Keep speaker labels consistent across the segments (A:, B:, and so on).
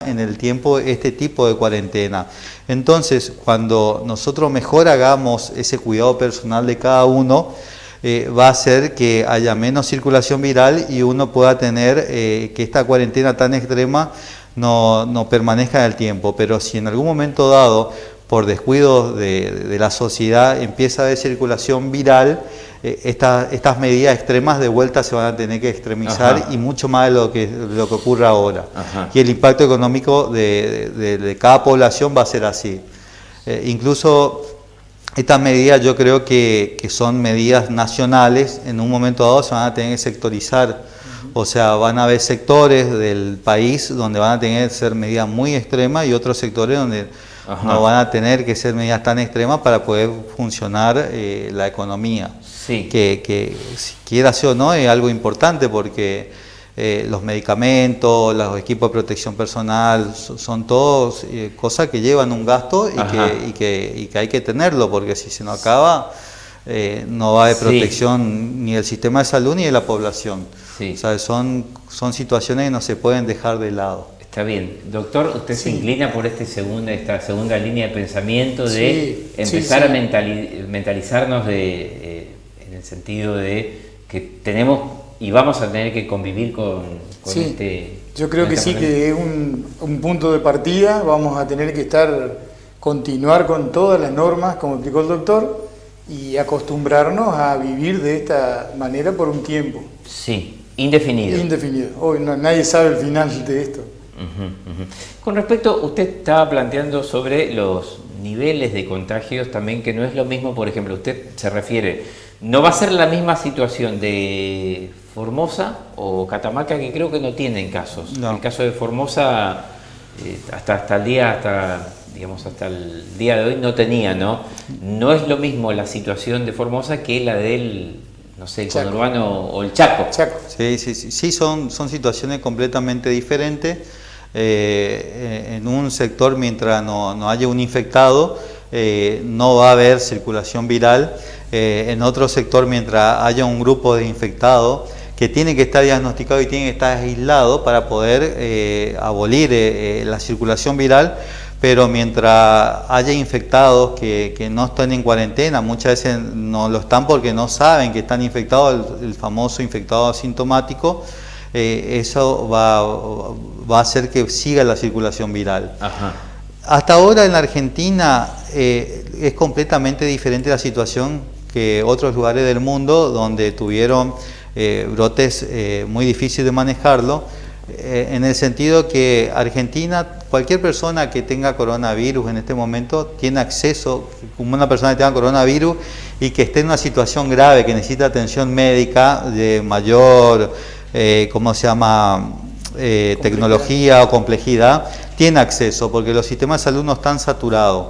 A: en el tiempo este tipo de cuarentena. Entonces, cuando nosotros mejor hagamos ese cuidado personal de cada uno, va a hacer que haya menos circulación viral y uno pueda tener que esta cuarentena tan extrema no permanezca en el tiempo. Pero si en algún momento dado, por descuido de la sociedad, empieza a haber circulación viral, estas medidas extremas de vuelta se van a tener que extremizar. Ajá. Y mucho más de lo que ocurre ahora. Ajá. Y el impacto económico de cada población va a ser así. Incluso estas medidas yo creo que son medidas nacionales, en un momento dado se van a tener que sectorizar. O sea, van a haber sectores del país donde van a tener que ser medidas muy extremas y otros sectores donde Ajá. no van a tener que ser medidas tan extremas para poder funcionar la economía. Sí. Que si quiera ser o no es algo importante porque los medicamentos, los equipos de protección personal, son todos cosas que llevan un gasto y que hay que tenerlo, porque si se nos acaba, no va a haber protección ni del sistema de salud ni de la población. Sí. O sea, son situaciones que no se pueden dejar de lado.
B: Está bien. Doctor, ¿usted se inclina por esta segunda línea de pensamiento de empezar a mentalizarnos en el sentido de que tenemos y vamos a tener que convivir con este...
C: Yo creo que sí, que es un punto de partida. Vamos a tener que continuar con todas las normas, como explicó el doctor, y acostumbrarnos a vivir de esta manera por un tiempo.
B: Sí, indefinido.
C: Indefinido. Hoy nadie sabe el final de esto.
B: Con respecto, usted estaba planteando sobre los niveles de contagios también, que no es lo mismo, por ejemplo, usted se refiere, no va a ser la misma situación de Formosa o Catamarca, que creo que no tienen casos. No. El caso de Formosa, hasta el día de hoy no tenía, ¿no? No es lo mismo la situación de Formosa que la del, no sé, el conurbano o el Chaco.
A: Sí, son situaciones completamente diferentes. En un sector, mientras no haya un infectado, no va a haber circulación viral. En otro sector, mientras haya un grupo de infectados que tiene que estar diagnosticado y tiene que estar aislado para poder abolir la circulación viral, pero mientras haya infectados que no están en cuarentena, muchas veces no lo están porque no saben que están infectados, el famoso infectado asintomático, eso va a hacer que siga la circulación viral. Ajá. Hasta ahora en la Argentina es completamente diferente la situación que otros lugares del mundo donde tuvieron brotes muy difíciles de manejarlo, en el sentido que Argentina, cualquier persona que tenga coronavirus en este momento tiene acceso, como una persona que tenga coronavirus y que esté en una situación grave, que necesita atención médica de mayor, tecnología o complejidad, tiene acceso, porque los sistemas de salud no están saturados.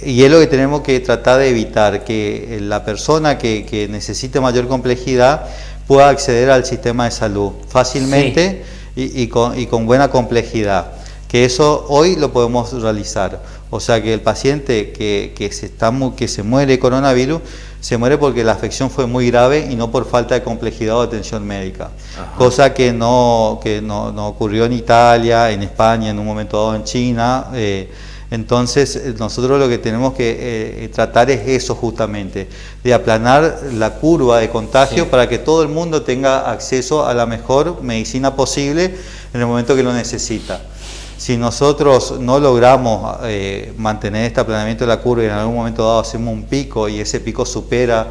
A: Y es lo que tenemos que tratar de evitar, que la persona que necesite mayor complejidad pueda acceder al sistema de salud fácilmente y con buena complejidad. Que eso hoy lo podemos realizar. O sea, que el paciente que se muere de coronavirus, se muere porque la afección fue muy grave y no por falta de complejidad o atención médica. Ajá. Cosa que no ocurrió en Italia, en España, en un momento dado en China. Entonces nosotros lo que tenemos que tratar es eso justamente, de aplanar la curva de contagio para que todo el mundo tenga acceso a la mejor medicina posible en el momento que lo necesita. Si nosotros no logramos mantener este aplanamiento de la curva y en algún momento dado hacemos un pico y ese pico supera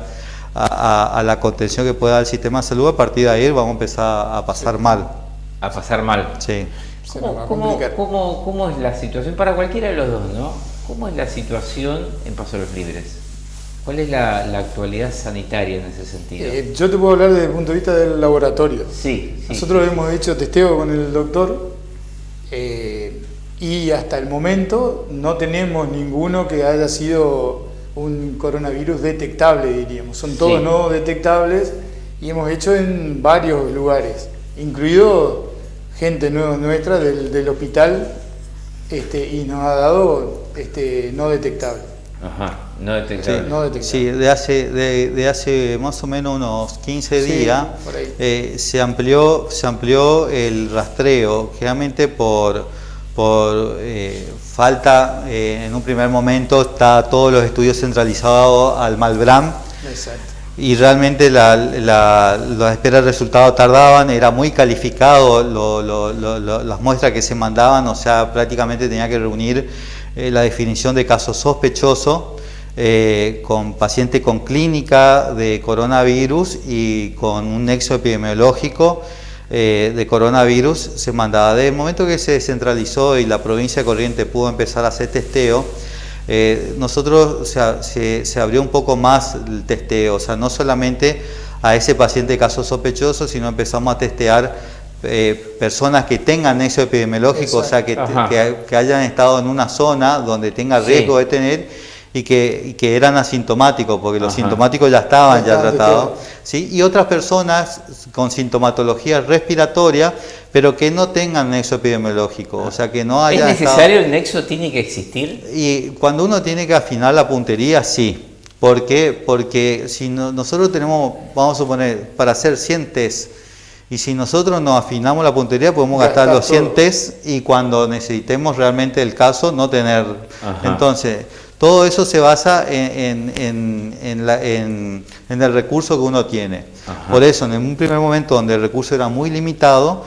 A: a la contención que pueda dar el sistema de salud, a partir de ahí vamos a empezar a pasar mal.
B: A pasar mal.
A: Sí.
B: ¿Cómo es la situación para cualquiera de los dos, ¿no? ¿Cómo es la situación en Paso de los Libres? ¿Cuál es la actualidad sanitaria en ese sentido?
C: Yo te puedo hablar desde el punto de vista del laboratorio. Nosotros hemos hecho testeo con el doctor y hasta el momento no tenemos ninguno que haya sido un coronavirus detectable, diríamos. Son todos no detectables y hemos hecho en varios lugares, incluido gente nuestra del hospital, y nos ha dado no detectable.
B: Ajá, no detectable.
C: No detectable.
A: Sí, de hace más o menos unos 15 días se amplió el rastreo, generalmente por por falta, en un primer momento, está todos los estudios centralizados al Malbrán.
C: Exacto.
A: Y realmente las esperas de resultados tardaban, era muy calificado las muestras que se mandaban, o sea, prácticamente tenía que reunir la definición de caso sospechoso, con paciente con clínica de coronavirus y con un nexo epidemiológico de coronavirus. Se mandaba. Desde el momento que se descentralizó y la provincia de Corrientes pudo empezar a hacer testeo, nosotros, o sea, se abrió un poco más el testeo, o sea, no solamente a ese paciente de caso sospechoso, sino empezamos a testear personas que tengan nexo epidemiológico, o sea, que hayan estado en una zona donde tenga riesgo de tener y que eran asintomáticos, porque los sintomáticos ya estaban tratados, ¿sí? Y otras personas con sintomatología respiratoria, pero que no tengan nexo epidemiológico, o sea, que no haya.
B: ¿Es necesario el nexo? ¿Tiene que existir?
A: Y cuando uno tiene que afinar la puntería, sí. ¿Por qué? Porque si nosotros tenemos, vamos a suponer, para hacer 100 test, y si nosotros nos afinamos la puntería, podemos gastar los 100 test y cuando necesitemos realmente el caso, no tener. Entonces, todo eso se basa en el recurso que uno tiene. Por eso, en un primer momento donde el recurso era muy limitado,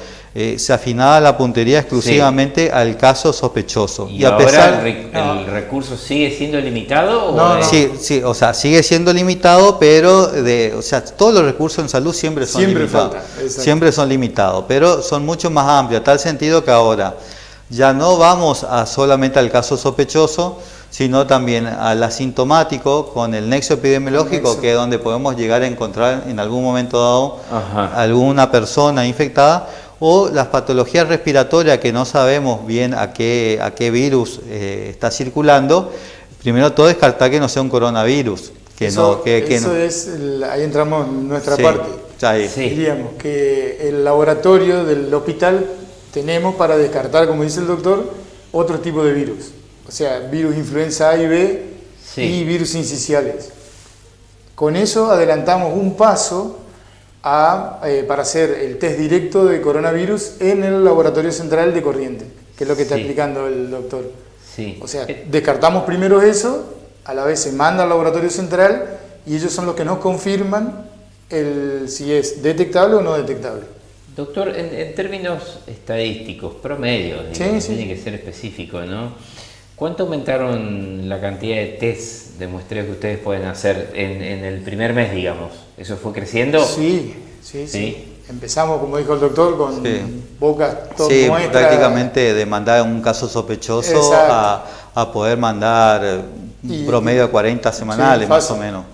A: se afinaba la puntería exclusivamente al caso sospechoso.
B: ¿Y a pesar el recurso sigue siendo limitado?
A: No. Sí, o sea, sigue siendo limitado, pero o sea, todos los recursos en salud siempre son limitados. Siempre son limitados, pero son mucho más amplios, a tal sentido que ahora ya no vamos solamente al caso sospechoso, sino también al asintomático con el nexo epidemiológico, que es donde podemos llegar a encontrar en algún momento dado alguna persona infectada, o las patologías respiratorias que no sabemos bien a qué virus está circulando. Primero todo descartar que no sea un coronavirus.
C: Ahí entramos en nuestra parte. Diríamos que el laboratorio del hospital tenemos para descartar, como dice el doctor, otro tipo de virus. O sea, virus influenza A y B y virus sinciciales. Con eso adelantamos un paso para hacer el test directo de coronavirus en el laboratorio central de Corrientes, que es lo que está explicando el doctor. O sea, descartamos primero eso, a la vez se manda al laboratorio central y ellos son los que nos confirman si es detectable o no detectable.
B: Doctor, en términos estadísticos, promedios, tiene que ser específico, ¿no? ¿Cuánto aumentaron la cantidad de test de muestreos que ustedes pueden hacer en el primer mes, digamos? ¿Eso fue creciendo?
C: Sí. Empezamos, como dijo el doctor, con pocas muestras.
A: Prácticamente de mandar un caso sospechoso a poder mandar un promedio de 40 semanales, más o menos.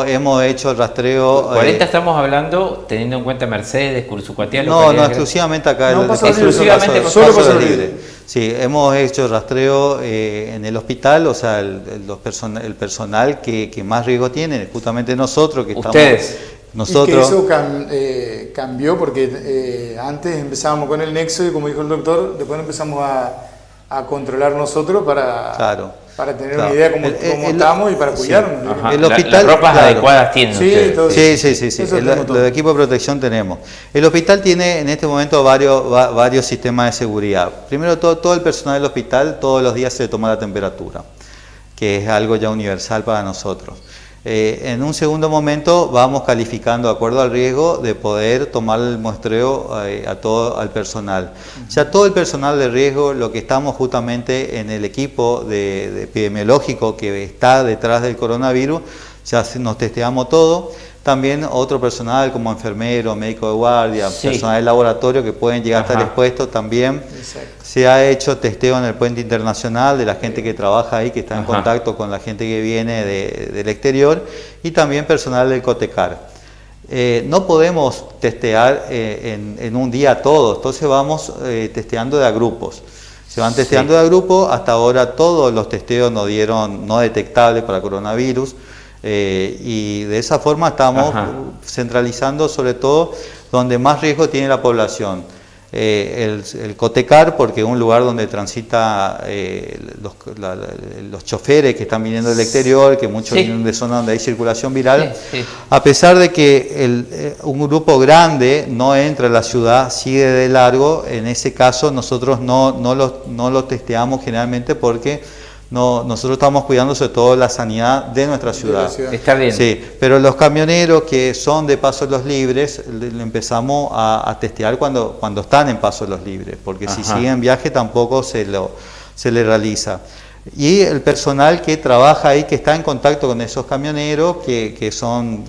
A: Hemos hecho el rastreo.
B: 40 estamos hablando teniendo en cuenta Mercedes, Cursucuatiá.
A: No, exclusivamente acá.
B: Exclusivamente
A: solo Paso Libre. Sí, hemos hecho rastreo en el hospital, o sea, el personal que más riesgo tiene, justamente nosotros que
B: ¿Ustedes?
A: Nosotros.
C: Y que eso cambió porque antes empezábamos con el nexo y como dijo el doctor, después empezamos a controlar nosotros para tener una idea cómo estamos y para cuidarnos.
A: El hospital,
B: las ropas adecuadas tienen ustedes.
A: Sí. Los equipos de protección tenemos. El hospital tiene en este momento varios sistemas de seguridad. Primero, todo el personal del hospital todos los días se le toma la temperatura, que es algo ya universal para nosotros. En un segundo momento vamos calificando de acuerdo al riesgo de poder tomar el muestreo al personal. Ya todo el personal de riesgo, lo que estamos justamente en el equipo de epidemiológico que está detrás del coronavirus, ya nos testeamos todo. También otro personal como enfermero, médico de guardia, personal de laboratorio que pueden llegar a estar expuestos también. Se ha hecho testeo en el puente internacional de la gente que trabaja ahí, que está en contacto con la gente que viene del exterior, y también personal del COTECAR. No podemos testear en un día a todos, entonces vamos testeando de a grupos. Se van testeando de a grupos, hasta ahora todos los testeos nos dieron no detectables para coronavirus. Y de esa forma estamos centralizando sobre todo donde más riesgo tiene la población. el Cotecar, porque es un lugar donde transita los choferes que están viniendo del exterior, que muchos vienen de zonas donde hay circulación viral. A pesar de que un grupo grande no entra a la ciudad, sigue de largo, en ese caso nosotros no lo testeamos generalmente porque nosotros estamos cuidando sobre todo la sanidad de nuestra ciudad.
B: Está bien.
A: Sí, pero los camioneros que son de Paso de los Libres, lo empezamos a testear cuando están en Paso de los Libres, porque si siguen en viaje tampoco se le realiza. Y el personal que trabaja ahí, que está en contacto con esos camioneros, que son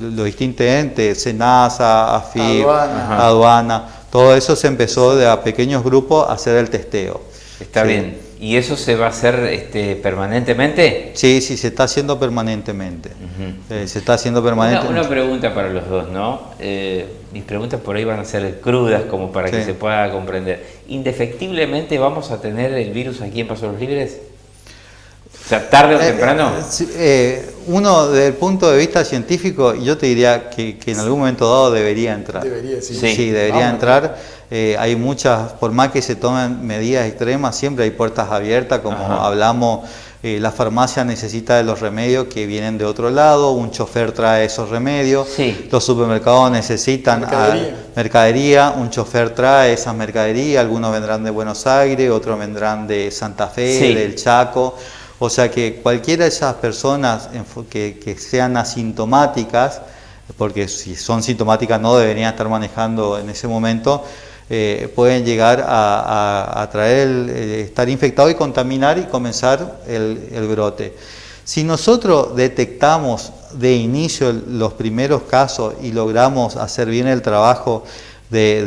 A: los distintos entes, SENASA, AFIP, aduana, todo eso se empezó de a pequeños grupos a hacer el testeo.
B: Está bien. ¿Y eso se va a hacer permanentemente?
A: Sí, se está haciendo permanentemente. Se está haciendo permanentemente.
B: Una pregunta para los dos, ¿no? Mis preguntas por ahí van a ser crudas como para que se pueda comprender. ¿Indefectiblemente vamos a tener el virus aquí en Paso de los Libres? O sea, tarde o temprano.
A: Uno, desde el punto de vista científico, yo te diría que en algún momento dado debería entrar. Sí, debería entrar. Hay muchas, por más que se tomen medidas extremas, siempre hay puertas abiertas, como hablamos, la farmacia necesita de los remedios que vienen de otro lado, un chofer trae esos remedios, los supermercados necesitan mercadería, un chofer trae esas mercaderías, algunos vendrán de Buenos Aires, otros vendrán de Santa Fe, del Chaco. O sea que cualquiera de esas personas que sean asintomáticas, porque si son sintomáticas no deberían estar manejando en ese momento, pueden llegar a estar infectados y contaminar y comenzar el brote. Si nosotros detectamos de inicio los primeros casos y logramos hacer bien el trabajo de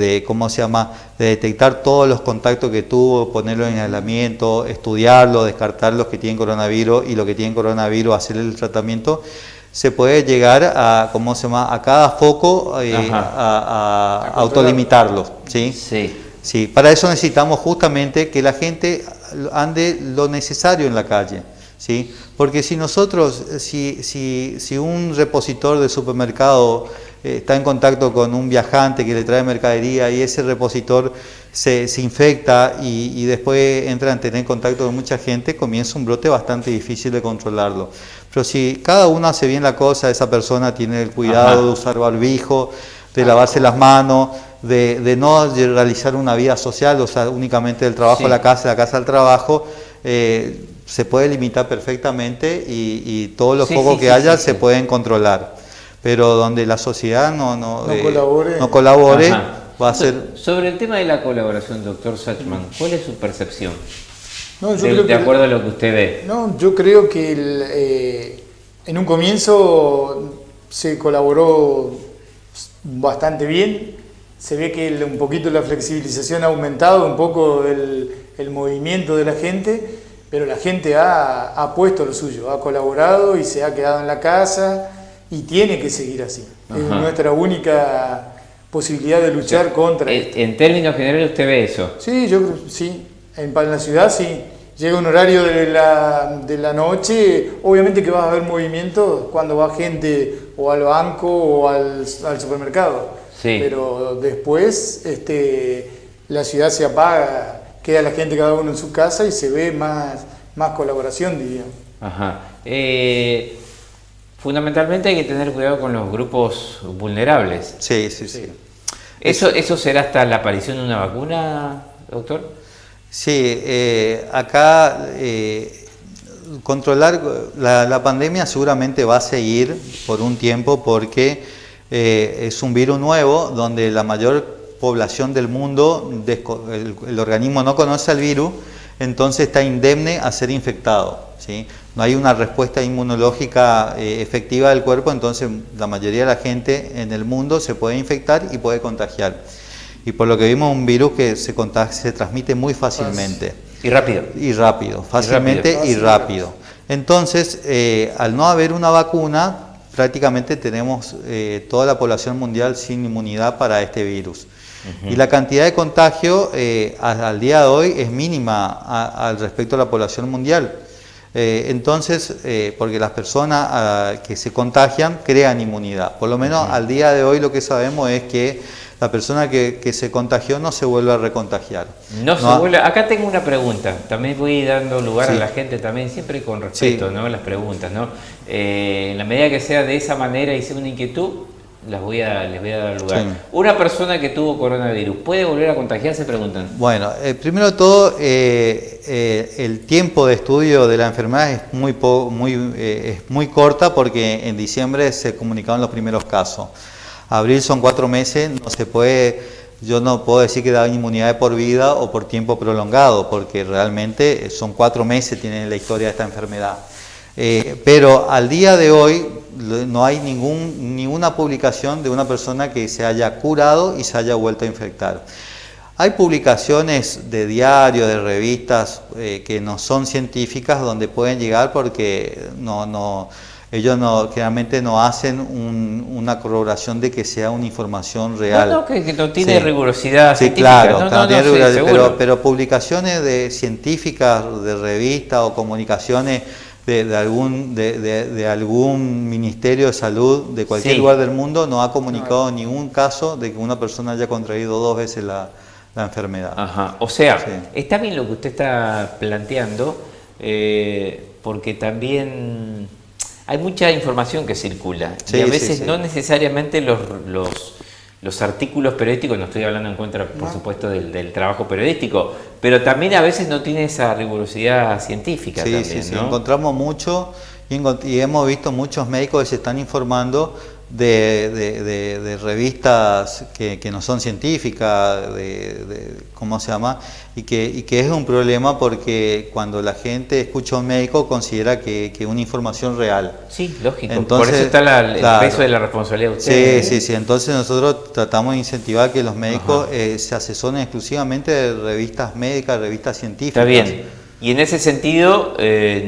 A: detectar todos los contactos que tuvo, ponerlo en aislamiento, estudiarlo, descartar los que tienen coronavirus y los que tienen coronavirus, hacer el tratamiento, se puede llegar a cada foco a autolimitarlo, ¿sí? Sí. Para eso necesitamos justamente que la gente ande lo necesario en la calle, ¿sí? Porque si nosotros, si un repositor de supermercado está en contacto con un viajante que le trae mercadería y ese repositor se infecta y después entra a tener contacto con mucha gente, comienza un brote bastante difícil de controlarlo. Pero si cada uno hace bien la cosa, esa persona tiene el cuidado de usar barbijo, de lavarse las manos, de no realizar una vida social, o sea, únicamente del trabajo a la casa, de la casa al trabajo, se puede limitar perfectamente y todos los focos que haya se pueden controlar. Pero donde la sociedad no colabore va a ser...
B: Sobre el tema de la colaboración, doctor Sachman, ¿cuál es su percepción? De acuerdo a lo que usted ve.
C: No, yo creo que en un comienzo se colaboró bastante bien. Se ve que un poquito la flexibilización ha aumentado, un poco el movimiento de la gente, pero la gente ha puesto lo suyo, ha colaborado y se ha quedado en la casa y tiene que seguir así. Es nuestra única posibilidad de luchar contra esto.
B: En términos generales, ¿usted ve eso?
C: Sí, yo creo que sí. En la ciudad sí. Llega un horario de la noche, obviamente que vas a ver movimientos cuando va gente o al banco o al supermercado. Pero después la ciudad se apaga, queda la gente cada uno en su casa y se ve más colaboración, diríamos.
B: Fundamentalmente hay que tener cuidado con los grupos vulnerables.
A: Sí.
B: ¿Eso será hasta la aparición de una vacuna, doctor?
A: Sí, acá controlar la pandemia seguramente va a seguir por un tiempo porque es un virus nuevo donde la mayor población del mundo, el organismo no conoce al virus, entonces está indemne a ser infectado, ¿sí? No hay una respuesta inmunológica efectiva del cuerpo, entonces la mayoría de la gente en el mundo se puede infectar y puede contagiar. Y por lo que vimos, un virus que se transmite muy fácilmente.
B: Y rápido.
A: Fácilmente y rápido. Entonces, al no haber una vacuna, prácticamente tenemos toda la población mundial sin inmunidad para este virus. Y la cantidad de contagio al día de hoy es mínima al respecto a la población mundial. Entonces, porque las personas que se contagian crean inmunidad. Por lo menos al día de hoy lo que sabemos es que la persona que se contagió no se vuelve a recontagiar.
B: Acá tengo una pregunta, también voy dando lugar
A: Sí.
B: a la gente también, siempre con respeto,
A: Sí.
B: ¿no? Las preguntas, ¿no? En la medida que sea de esa manera y sea una inquietud, les voy a dar lugar.
A: Sí.
B: Una persona que tuvo coronavirus, ¿puede volver a contagiarse? Preguntan.
A: Bueno, primero de todo, el tiempo de estudio de la enfermedad es muy corta porque en diciembre se comunicaron los primeros casos. Abril son 4 meses, yo no puedo decir que da inmunidad de por vida o por tiempo prolongado, porque realmente son 4 meses tiene la historia de esta enfermedad. Pero al día de hoy no hay ninguna publicación de una persona que se haya curado y se haya vuelto a infectar. Hay publicaciones de diarios, de revistas que no son científicas donde pueden llegar porque ellos generalmente no hacen una corroboración de que sea una información real.
B: No, que no tiene
A: Sí.
B: rigurosidad
A: Sí,
B: científica.
A: claro, no tiene
B: sí,
A: rigurosidad,
B: seguro.
A: pero publicaciones científicas de revistas o comunicaciones de algún ministerio de salud de cualquier
B: Sí.
A: lugar del mundo no ha comunicado ningún caso de que una persona haya contraído 2 veces la enfermedad.
B: Ajá. O sea,
A: Sí.
B: está bien lo que usted está planteando, porque también hay mucha información que circula
A: Sí,
B: y a
A: sí,
B: veces
A: sí.
B: no necesariamente los artículos periodísticos, no estoy hablando en contra, por supuesto, del trabajo periodístico, pero también a veces no tiene esa rigurosidad científica
A: Sí,
B: también,
A: sí, sí.
B: ¿no?
A: Encontramos mucho y hemos visto muchos médicos que se están informando de revistas que no son científicas, ¿cómo se llama? Y que es un problema porque cuando la gente escucha a un médico considera que es una información real.
B: Sí, lógico.
A: Entonces,
B: por eso está el
A: claro.
B: peso de la responsabilidad de
A: Sí,
B: ustedes.
A: sí, sí. Entonces nosotros tratamos de incentivar que los médicos se asesoren exclusivamente de revistas médicas, revistas científicas.
B: Está bien. Y en ese sentido,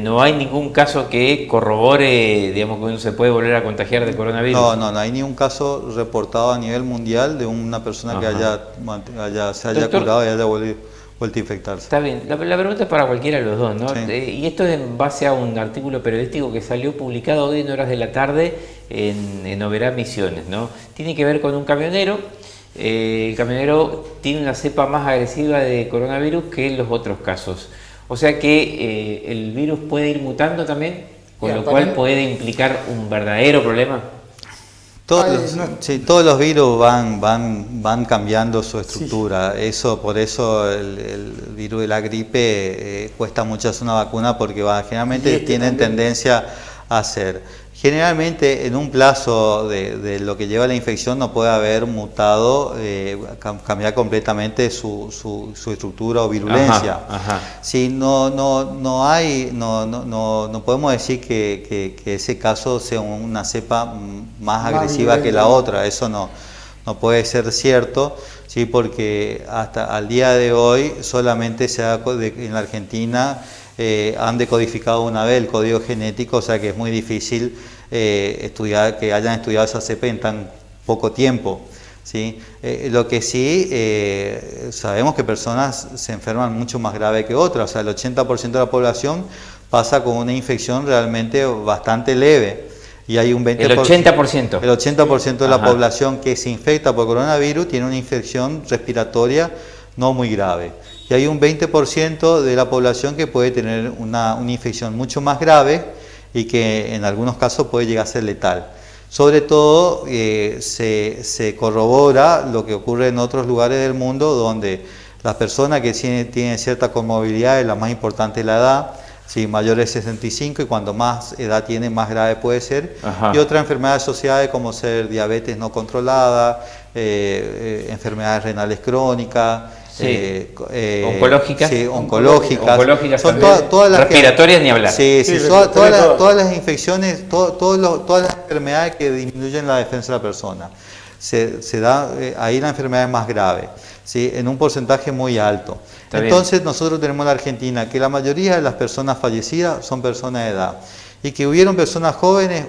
B: no hay ningún caso que corrobore, digamos, que uno se puede volver a contagiar de coronavirus.
A: No hay ningún caso reportado a nivel mundial de una persona que se haya
B: Doctor,
A: curado y haya vuelto a infectarse.
B: Está bien. La pregunta es para cualquiera de los dos, ¿no?
A: Sí.
B: Y esto es en base a un artículo periodístico que salió publicado hoy en horas de la tarde en Oberá Misiones, ¿no? Tiene que ver con un camionero. El camionero tiene una cepa más agresiva de coronavirus que los otros casos. O sea que el virus puede ir mutando también, con lo cual puede implicar un verdadero problema.
A: Todos los virus van cambiando su estructura. Sí. Por eso el virus de la gripe cuesta mucho hacer una vacuna porque generalmente tienen tendencia a hacer. Generalmente en un plazo de lo que lleva la infección no puede haber mutado, cambiar completamente su estructura o virulencia. Sí, no podemos decir que ese caso sea una cepa más agresiva que la otra. Eso no puede ser cierto, sí, porque hasta al día de hoy solamente en la Argentina han decodificado una vez el código genético, o sea que es muy difícil que hayan estudiado esa cepa en tan poco tiempo. ¿Sí? Lo que sí, sabemos que personas se enferman mucho más grave que otras, o sea, el 80% de la población pasa con una infección realmente bastante leve. Y hay un 20%.
B: El 80%.
A: El 80% de la población que se infecta por coronavirus tiene una infección respiratoria no muy grave. Y hay un 20% de la población que puede tener una infección mucho más grave y que en algunos casos puede llegar a ser letal. Sobre todo se corrobora lo que ocurre en otros lugares del mundo donde las personas que tienen cierta comorbilidad, la más importante es la edad, sí, mayores de 65, y cuanto más edad tiene, más grave puede ser. Y otras enfermedades asociadas como ser diabetes no controlada, enfermedades renales crónicas,
B: oncológicas.
A: Sí, oncológicas.
B: Son todas las respiratorias, ni hablar.
A: Sí, todas las infecciones, todas las enfermedades que disminuyen la defensa de la persona. Se da ahí la enfermedad es más grave, ¿sí? En un porcentaje muy alto. Entonces nosotros tenemos en la Argentina que la mayoría de las personas fallecidas son personas de edad. Y que hubieron personas jóvenes,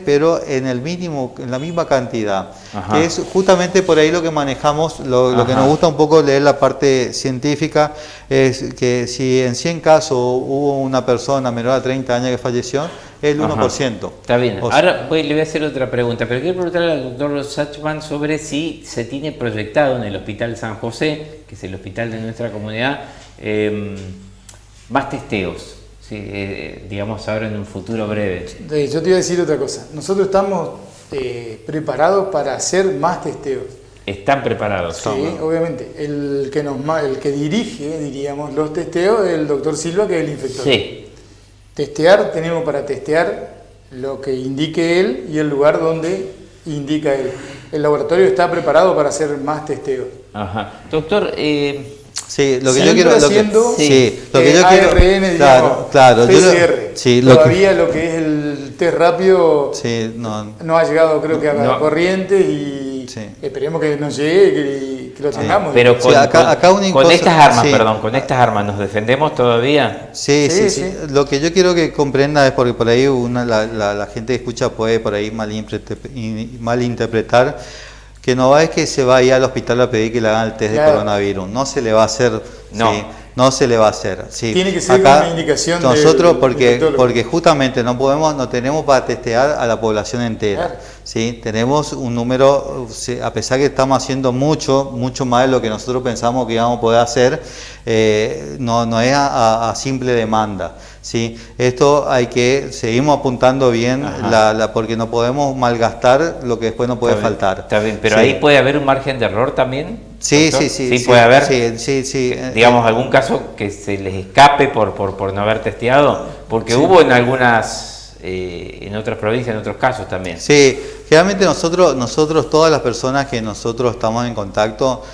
A: pero en el mínimo, en la misma cantidad.
B: Ajá.
A: Que es justamente por ahí lo que manejamos, lo que nos gusta un poco leer la parte científica, es que si en 100 casos hubo una persona menor a 30 años que falleció, es el 1%.
B: Está bien.
A: O sea,
B: Ahora le voy a hacer otra pregunta, pero quiero preguntarle al doctor Sachman sobre si se tiene proyectado en el Hospital San José, que es el hospital de nuestra comunidad, más testeos. Sí, digamos ahora en un futuro breve.
C: Yo te iba a decir otra cosa. Nosotros estamos preparados para hacer más testeos.
B: ¿Están preparados?
C: Sí, obviamente. El que dirige, diríamos, los testeos es el doctor Silva, que es el infector.
B: Sí.
C: Tenemos para testear lo que indique él y el lugar donde indica él. El laboratorio está preparado para hacer más testeos.
B: Ajá. Doctor,
A: sí, lo que yo quiero,
C: haciendo
A: lo que yo
C: ARN,
A: quiero,
C: digamos,
A: claro,
C: PCR.
A: Sí,
C: todavía lo que es el test rápido
A: sí,
C: no ha llegado, creo que a la corriente, y
A: sí.
C: esperemos que nos llegue, que lo tengamos.
B: pero con,
A: sí, acá
B: con estas armas,
A: sí.
B: perdón, con estas armas, ¿nos defendemos todavía?
A: Sí. Lo que yo quiero que comprenda es porque por ahí la gente que escucha puede por ahí malinterpretar que no es que se va a ir al hospital a pedir que le hagan el test de coronavirus, no se le va a hacer, no se le va a hacer. Sí.
C: Tiene que ser
A: acá,
C: una indicación
A: nosotros porque justamente no tenemos para testear a la población entera.
C: Claro.
A: ¿Sí? Tenemos un número, a pesar que estamos haciendo mucho más de lo que nosotros pensamos que íbamos a poder hacer, no es a simple demanda. ¿Sí? Esto seguimos apuntando bien, porque no podemos malgastar lo que después no puede faltar.
B: Está bien, pero
A: sí.
B: ahí puede haber un margen de error también.
A: Sí,
B: doctor.
A: sí.
B: Puede haber.
A: Sí.
B: Digamos, algún caso que se les escape por no haber testeado, porque hubo en algunas, en otras provincias, en otros casos también.
A: Sí, generalmente nosotros todas las personas que nosotros estamos en contacto,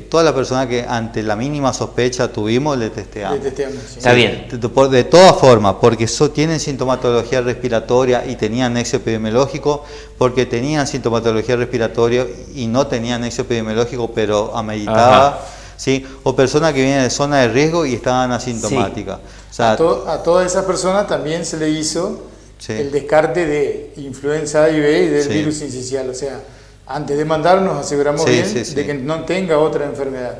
A: todas las personas que ante la mínima sospecha tuvimos, le testeamos.
C: Sí.
B: Está bien.
A: De todas formas, porque tienen sintomatología respiratoria y tenían nexo epidemiológico, porque tenían sintomatología respiratoria y no tenían nexo epidemiológico, pero ameritaba, ¿sí? O personas que vienen de zona de riesgo y estaban asintomáticas.
B: Sí.
A: O sea,
C: a todas esas personas también se le hizo el descarte de influenza A y B y del virus sincicial. O sea, antes de mandarnos aseguramos de que no tenga otra enfermedad.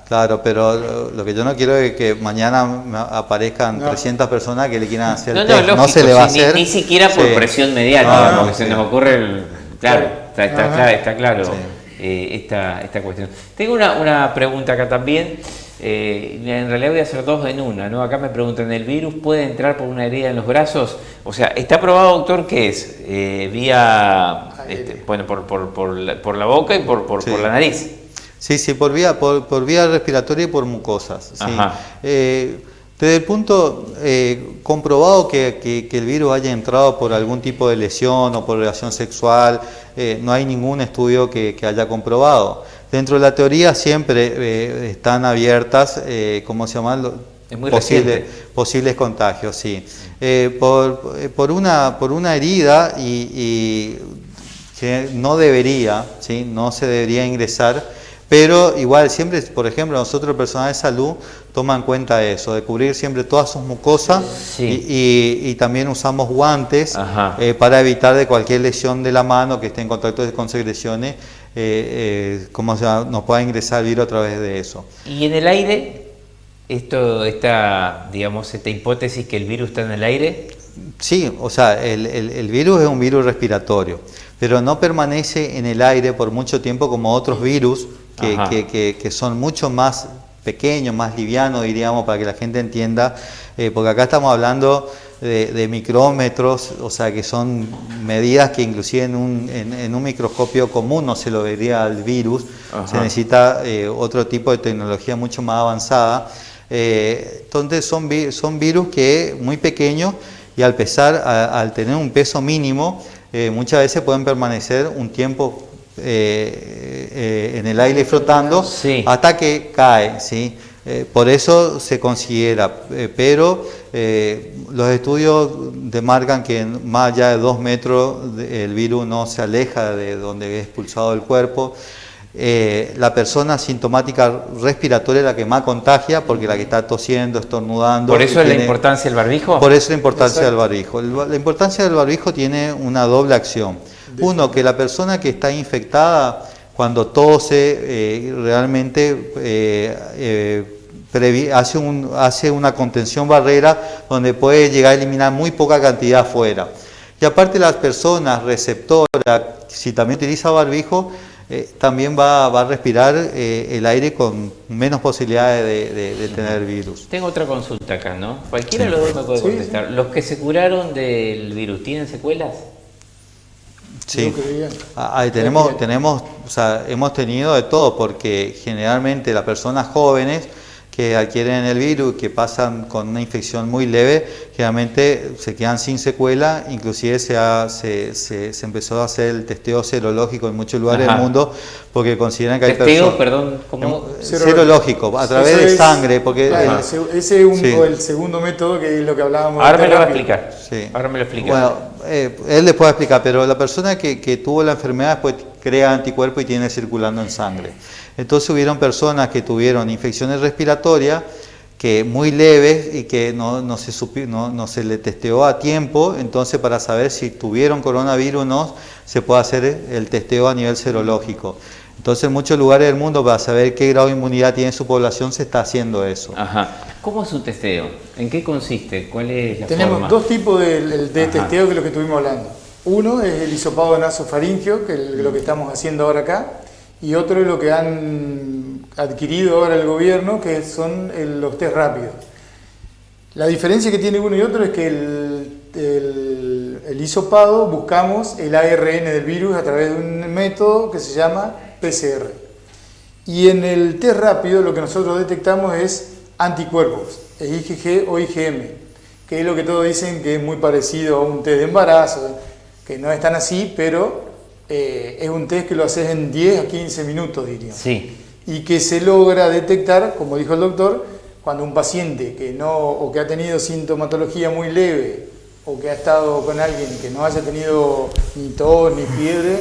A: Claro, pero lo que yo no quiero es que mañana aparezcan 300 personas que le quieran hacer el test.
B: Lógico,
A: no se le va a hacer.
B: Ni siquiera por presión mediática, porque se nos ocurre claro, está claro esta cuestión. Tengo una pregunta acá también. En realidad voy a hacer dos en una, ¿no? Acá me preguntan, ¿el virus puede entrar por una herida en los brazos? O sea, ¿está probado, doctor, qué es? Vía, por la boca y por la nariz.
A: Sí, por vía respiratoria y por mucosas. ¿Sí? Desde el punto comprobado que el virus haya entrado por algún tipo de lesión o por relación sexual, no hay ningún estudio que haya comprobado. Dentro de la teoría siempre están abiertas, ¿cómo se llaman? Posibles contagios, sí. Por una herida y que no debería, ¿sí? No se debería ingresar, pero igual siempre, por ejemplo, nosotros el personal de salud toma en cuenta eso, de cubrir siempre todas sus mucosas y también usamos guantes para evitar de cualquier lesión de la mano que esté en contacto con secreciones, nos pueda ingresar el virus a través de eso.
B: ¿Y en el aire? Esta hipótesis que el virus está en el aire.
A: Sí, o sea, el virus es un virus respiratorio, pero no permanece en el aire por mucho tiempo como otros virus que son mucho más pequeños, más livianos, diríamos, para que la gente entienda, porque acá estamos hablando de micrómetros, o sea que son medidas que inclusive en un microscopio común no se lo vería al virus. Se necesita otro tipo de tecnología mucho más avanzada. Entonces son virus que muy pequeños y al tener un peso mínimo, muchas veces pueden permanecer un tiempo en el aire flotando hasta que cae, ¿sí? Por eso se considera, pero los estudios demarcan que más allá de 2 metros el virus no se aleja de donde es expulsado del cuerpo. la persona sintomática respiratoria es la que más contagia, porque la que está tosiendo, estornudando.
B: ¿Por eso es la importancia del barbijo?
A: Por eso la importancia
C: Exacto.
A: del barbijo. La importancia del barbijo tiene una doble acción. Uno, que la persona que está infectada, cuando tose, realmente hace una contención barrera donde puede llegar a eliminar muy poca cantidad afuera. Y aparte las personas receptoras, si también utiliza barbijo, también va a respirar el aire con menos posibilidades de tener virus.
B: Tengo otra consulta acá, ¿no? Cualquiera de los dos me puede contestar. ¿Los que se curaron del virus tienen secuelas?
A: Sí,
C: Yo creía.
A: o sea, hemos tenido de todo, porque generalmente las personas jóvenes que adquieren el virus, que pasan con una infección muy leve, generalmente se quedan sin secuela. Inclusive se empezó a hacer el testeo serológico en muchos lugares del mundo, porque consideran que hay personas...
B: Perdón, ¿cómo?
A: Serológico, a través de sangre, porque...
C: Claro, ese es el segundo método, que es lo que hablábamos.
B: Ahora me lo va a
C: rápido.
B: explicar.
A: Sí.
B: Ahora me lo explica.
A: Bueno, él les puede explicar, pero la persona que tuvo la enfermedad después crea anticuerpos y tiene circulando en sangre. Entonces hubieron personas que tuvieron infecciones respiratorias que muy leves y que no se le testeó a tiempo. Entonces, para saber si tuvieron coronavirus o no, se puede hacer el testeo a nivel serológico. Entonces, en muchos lugares del mundo, para saber qué grado de inmunidad tiene su población, se está haciendo eso.
B: Ajá. ¿Cómo es un testeo? ¿En qué consiste? ¿Cuál es la
C: Tenemos
B: forma?
C: dos tipos de testeo, que es lo que estuvimos hablando. Uno es el hisopado nasofaringeo, que es lo que estamos haciendo ahora acá, y otro es lo que han adquirido ahora el gobierno, que son los test rápidos. La diferencia que tiene uno y otro es que el hisopado buscamos el ARN del virus a través de un método que se llama PCR. Y en el test rápido lo que nosotros detectamos es anticuerpos, es IgG o IgM, que es lo que todos dicen que es muy parecido a un test de embarazo, que no es tan así, pero es un test que lo haces en 10 a 15 minutos, diríamos.
B: Sí.
C: Y que se logra detectar, como dijo el doctor, cuando un paciente que ha tenido sintomatología muy leve, o que ha estado con alguien que no haya tenido ni tos ni fiebre,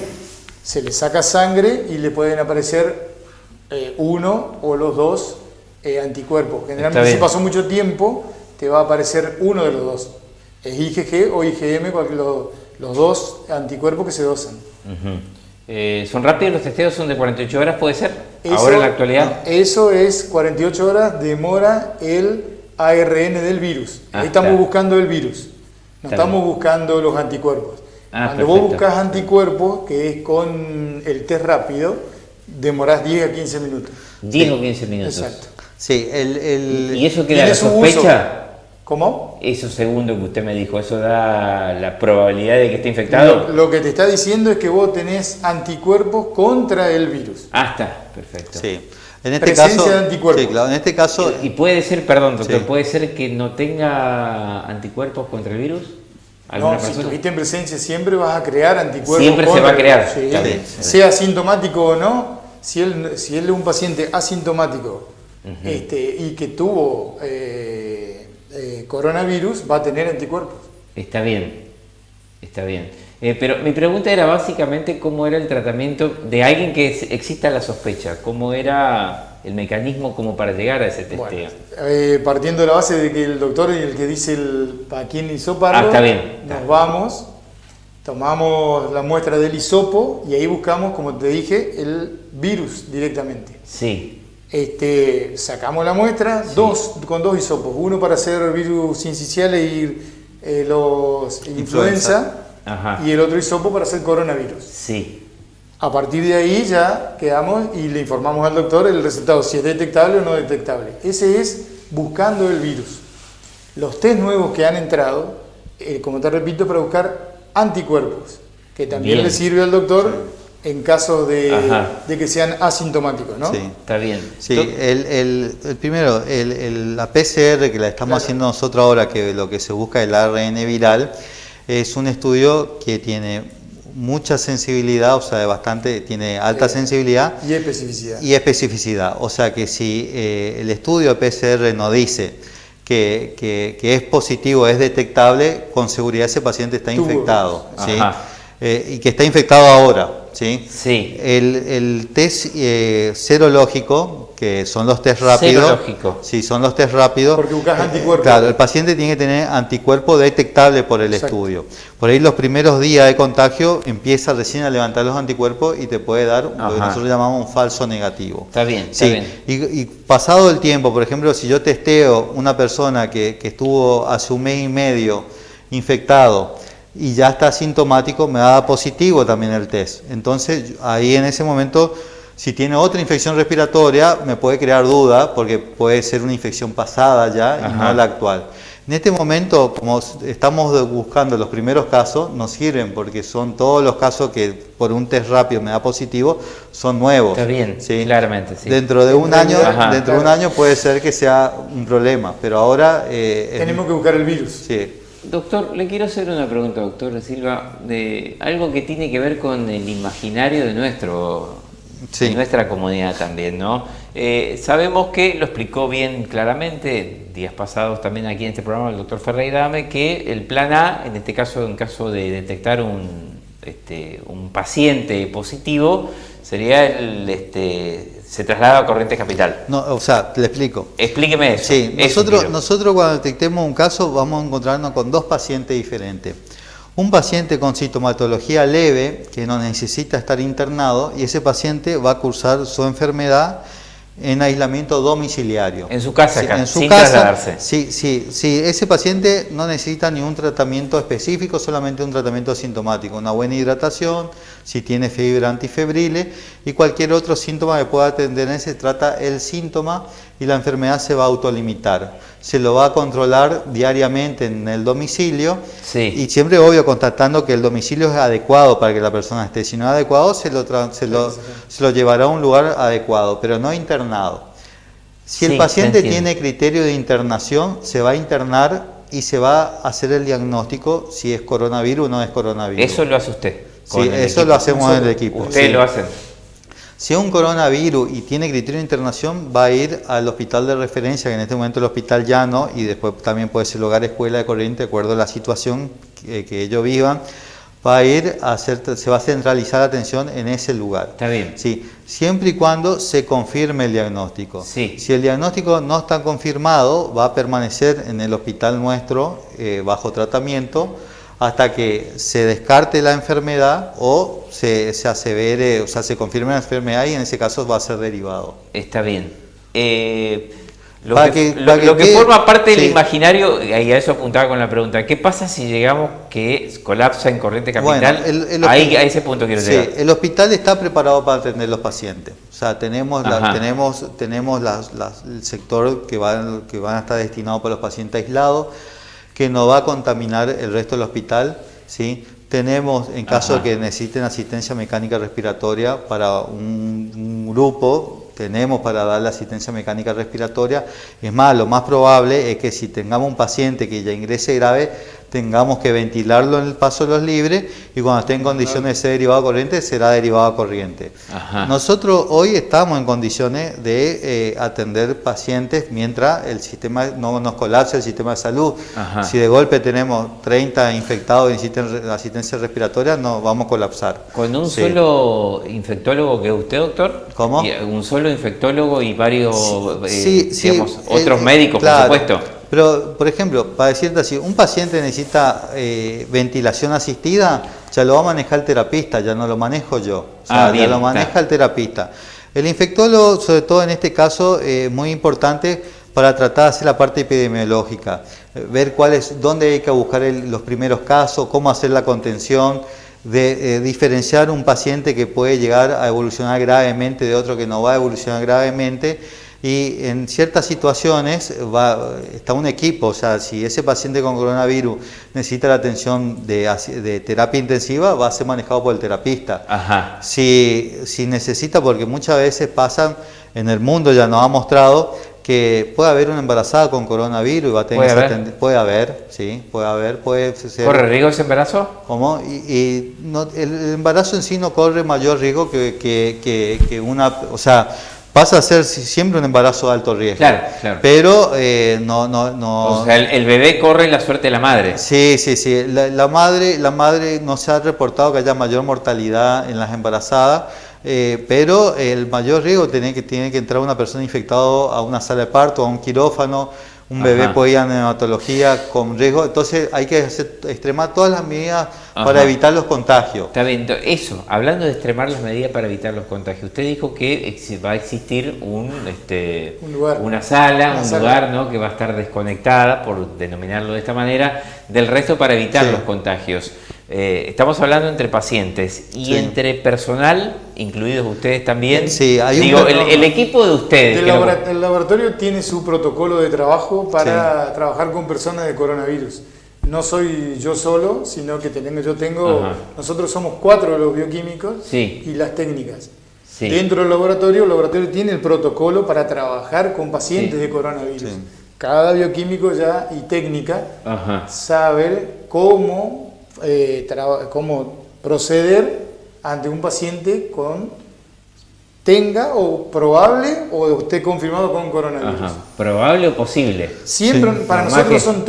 C: se le saca sangre y le pueden aparecer uno o los dos anticuerpos. Generalmente, si pasó mucho tiempo, te va a aparecer uno de los dos. Es IgG o IgM, los dos anticuerpos que se dosan.
B: ¿Son rápidos los testeos? ¿Son de 48 horas, puede ser? Ahora en la actualidad.
C: Eso es 48 horas, demora el ARN del virus. Ahí estamos buscando el virus, no estamos buscando los anticuerpos. Cuando vos buscas anticuerpos, que es con el test rápido, demorás 10 a 15 minutos.
B: 10 o 15 minutos.
C: Exacto.
A: Sí,
B: ¿Y eso queda la sospecha?
C: ¿Cómo?
B: Eso segundo que usted me dijo, ¿eso da la probabilidad de que esté infectado?
C: Lo que te está diciendo es que vos tenés anticuerpos contra el virus.
B: Está, perfecto.
A: Sí. En este
C: Presencia
A: caso,
C: de anticuerpos.
A: sí, claro, en este caso,
B: Y puede ser, perdón doctor,
A: Sí.
B: puede ser que no tenga anticuerpos contra el virus. ¿Alguna
C: No, si
B: persona?
C: estuviste en presencia siempre vas a crear anticuerpos.
B: Siempre se va a crear.
C: Sí.
B: Está bien.
C: Sea asintomático o no, si él es un paciente asintomático y que tuvo coronavirus, va a tener anticuerpos.
B: Está bien, está bien. Pero mi pregunta era básicamente cómo era el tratamiento de alguien que exista la sospecha, cómo era el mecanismo como para llegar a ese testeo.
C: Bueno, partiendo de la base de que el doctor es el que dice para quién hisoparlo,
B: está bien.
C: nos vamos, tomamos la muestra del hisopo y ahí buscamos, como te dije, el virus directamente.
B: Sí.
C: Sacamos la muestra, con dos hisopos, uno para hacer virus sinciciales y los influenza.
B: Ajá.
C: Y el otro hisopo para hacer coronavirus.
B: Sí.
C: A partir de ahí ya quedamos y le informamos al doctor el resultado, si es detectable o no detectable. Ese es buscando el virus. Los test nuevos que han entrado, como te repito, para buscar anticuerpos, que también le sirve al doctor en caso de que sean asintomáticos, ¿no?
A: Sí.
B: Está bien.
A: Sí, el primero, la PCR que la estamos haciendo nosotros ahora, que lo que se busca es el ARN viral, es un estudio que tiene mucha sensibilidad, o sea, tiene alta sensibilidad
C: y especificidad.
A: Y especificidad. O sea que si el estudio de PCR nos dice que es positivo, es detectable, con seguridad ese paciente está infectado. ¿Sí? Y que está infectado ahora. ¿sí?
B: Sí.
A: El test serológico, que son los test rápidos.
B: Serológico.
A: Sí, son los test rápidos.
C: Porque buscas anticuerpos.
A: Claro, el paciente tiene que tener anticuerpos detectables por el
C: Exacto.
A: estudio. Por ahí los primeros días de contagio empieza recién a levantar los anticuerpos y te puede dar lo que
B: Ajá.
A: nosotros llamamos un falso negativo.
B: Está bien, está
A: Sí,
B: bien.
A: y pasado el tiempo, por ejemplo, si yo testeo una persona que estuvo hace un mes y medio infectado y ya está asintomático, me da positivo también el test. Entonces, ahí en ese momento, si tiene otra infección respiratoria, me puede crear duda porque puede ser una infección pasada ya y
B: Ajá.
A: no la actual. En este momento, como estamos buscando los primeros casos, nos sirven porque son todos los casos que por un test rápido me da positivo, son nuevos.
B: Está bien,
A: ¿sí?
B: claramente, sí.
A: Dentro de un año,
B: Ajá.
A: dentro de un año puede ser que sea un problema, pero ahora
C: Tenemos que buscar el virus.
A: sí.
B: Doctor, le quiero hacer una pregunta, doctor Silva, de algo que tiene que ver con el imaginario de
A: Sí.
B: de nuestra comunidad también, ¿no? Sabemos que lo explicó bien claramente días pasados también aquí en este programa el doctor Ferreira, que el plan A, en este caso, en caso de detectar un paciente positivo, sería se traslada a Corrientes Capital.
A: No, o sea, le explico.
B: Explíqueme eso.
A: Sí,
B: Eso quiero.
A: nosotros cuando detectemos un caso vamos a encontrarnos con dos pacientes diferentes. Un paciente con sintomatología leve que no necesita estar internado y ese paciente va a cursar su enfermedad en aislamiento domiciliario.
B: En su casa acá,
A: en su
B: sin
A: casa,
B: trasladarse.
A: Sí, ese paciente no necesita ni un tratamiento específico, solamente un tratamiento asintomático, una buena hidratación, si tiene fiebre antifebriles y cualquier otro síntoma que pueda atender, se trata el síntoma y la enfermedad se va a autolimitar. Se lo va a controlar diariamente en el domicilio
B: Sí.
A: y siempre, obvio, constatando que el domicilio es adecuado para que la persona esté. Si no es adecuado, se lo llevará a un lugar adecuado, pero no internado. Si el
B: Sí,
A: paciente
B: te entiendo.
A: tiene criterio de internación, se va a internar y se va a hacer el diagnóstico si es coronavirus o no es coronavirus.
B: Eso lo hace usted.
A: Sí,
B: con el
A: eso
B: equipo.
A: lo hacemos en el equipo.
B: Ustedes
A: sí.
B: lo hacen.
A: Si es un coronavirus y tiene criterio de internación, va a ir al hospital de referencia, que en este momento es el Hospital Llano, y después también puede ser el Hogar Escuela de Corrientes, de acuerdo a la situación que ellos vivan, va a ir se va a centralizar la atención en ese lugar.
B: Está bien.
A: Sí, siempre y cuando se confirme el diagnóstico.
B: Sí.
A: Si el diagnóstico no está confirmado, va a permanecer en el hospital nuestro bajo tratamiento hasta que se descarte la enfermedad o se asevere, o sea, se confirme la enfermedad y en ese caso va a ser derivado.
B: Está bien. Lo
A: Para
B: que,
A: que-
B: lo-
A: para que
B: lo que
A: quede-
B: forma parte del
A: sí.
B: imaginario, y a eso apuntaba con la pregunta, ¿qué pasa si llegamos que colapsa en Corrientes Capital?
A: Bueno,
B: Ahí, a ese punto quiero
A: sí,
B: llegar.
A: el hospital está preparado para atender los pacientes. O sea, tenemos
B: Ajá.
A: el sector que van a estar destinados para los pacientes aislados, que no va a contaminar el resto del hospital, ¿sí? Tenemos, en caso
B: Ajá.
A: de que necesiten asistencia mecánica respiratoria para un grupo, tenemos para darle asistencia mecánica respiratoria. Es más, lo más probable es que si tengamos un paciente que ya ingrese grave, tengamos que ventilarlo en el paso de los libres y cuando esté en condiciones de ser derivado a corriente, será derivado a corriente.
B: Ajá.
A: Nosotros hoy estamos en condiciones de atender pacientes mientras el sistema no nos colapse el sistema de salud.
B: Ajá.
A: Si de golpe tenemos 30 infectados que necesitan asistencia respiratoria, no vamos a colapsar.
B: ¿Con un
A: Sí.
B: solo infectólogo que es usted, doctor?
A: ¿Cómo?
B: Y un solo infectólogo y varios,
A: Sí,
B: digamos, otros médicos,
A: claro.
B: por supuesto.
A: Pero, por ejemplo, para decirte así, un paciente necesita ventilación asistida, ya lo va a manejar el terapista, ya no lo manejo yo. O sea,
B: Bien,
A: ya lo maneja
B: está.
A: el terapista. El infectólogo, sobre todo en este caso, es muy importante para tratar de hacer la parte epidemiológica, ver dónde hay que buscar los primeros casos, cómo hacer la contención, de diferenciar un paciente que puede llegar a evolucionar gravemente de otro que no va a evolucionar gravemente. Y en ciertas situaciones está un equipo, o sea, si ese paciente con coronavirus necesita la atención de terapia intensiva, va a ser manejado por el terapista.
B: Ajá.
A: Si necesita, porque muchas veces pasan, en el mundo ya nos ha mostrado que puede haber una embarazada con coronavirus y va a tener puede haber, puede ser.
B: ¿Corre riesgo ese embarazo?
A: ¿Cómo? El embarazo en sí no corre mayor riesgo que una, o sea, pasa a ser siempre un embarazo de alto riesgo.
B: Claro, claro.
A: Pero no.
B: O sea, el bebé corre la suerte de la madre.
A: Sí. La madre no se ha reportado que haya mayor mortalidad en las embarazadas, pero el mayor riesgo tiene que entrar una persona infectada a una sala de parto, a un quirófano. Un bebé puede ir a neonatología con riesgo, entonces hay que extremar todas las medidas para evitar los contagios.
B: Está bien, eso, hablando de extremar las medidas para evitar los contagios, usted dijo que va a existir un lugar, una sala, lugar, ¿no?, que va a estar desconectada, por denominarlo de esta manera, del resto para evitar los contagios. Estamos hablando entre pacientes y entre personal, incluidos ustedes también.
A: Sí, hay
B: el equipo de ustedes.
C: El laboratorio tiene su protocolo de trabajo para trabajar con personas de coronavirus. No soy yo solo, sino que nosotros somos 4 de los bioquímicos y las técnicas. Sí. Dentro del laboratorio, el laboratorio tiene el protocolo para trabajar con pacientes de coronavirus. Sí. Cada bioquímico y técnica sabe cómo proceder ante un paciente tenga o probable o esté confirmado con coronavirus.
B: Probable o posible.
C: Siempre para nosotros son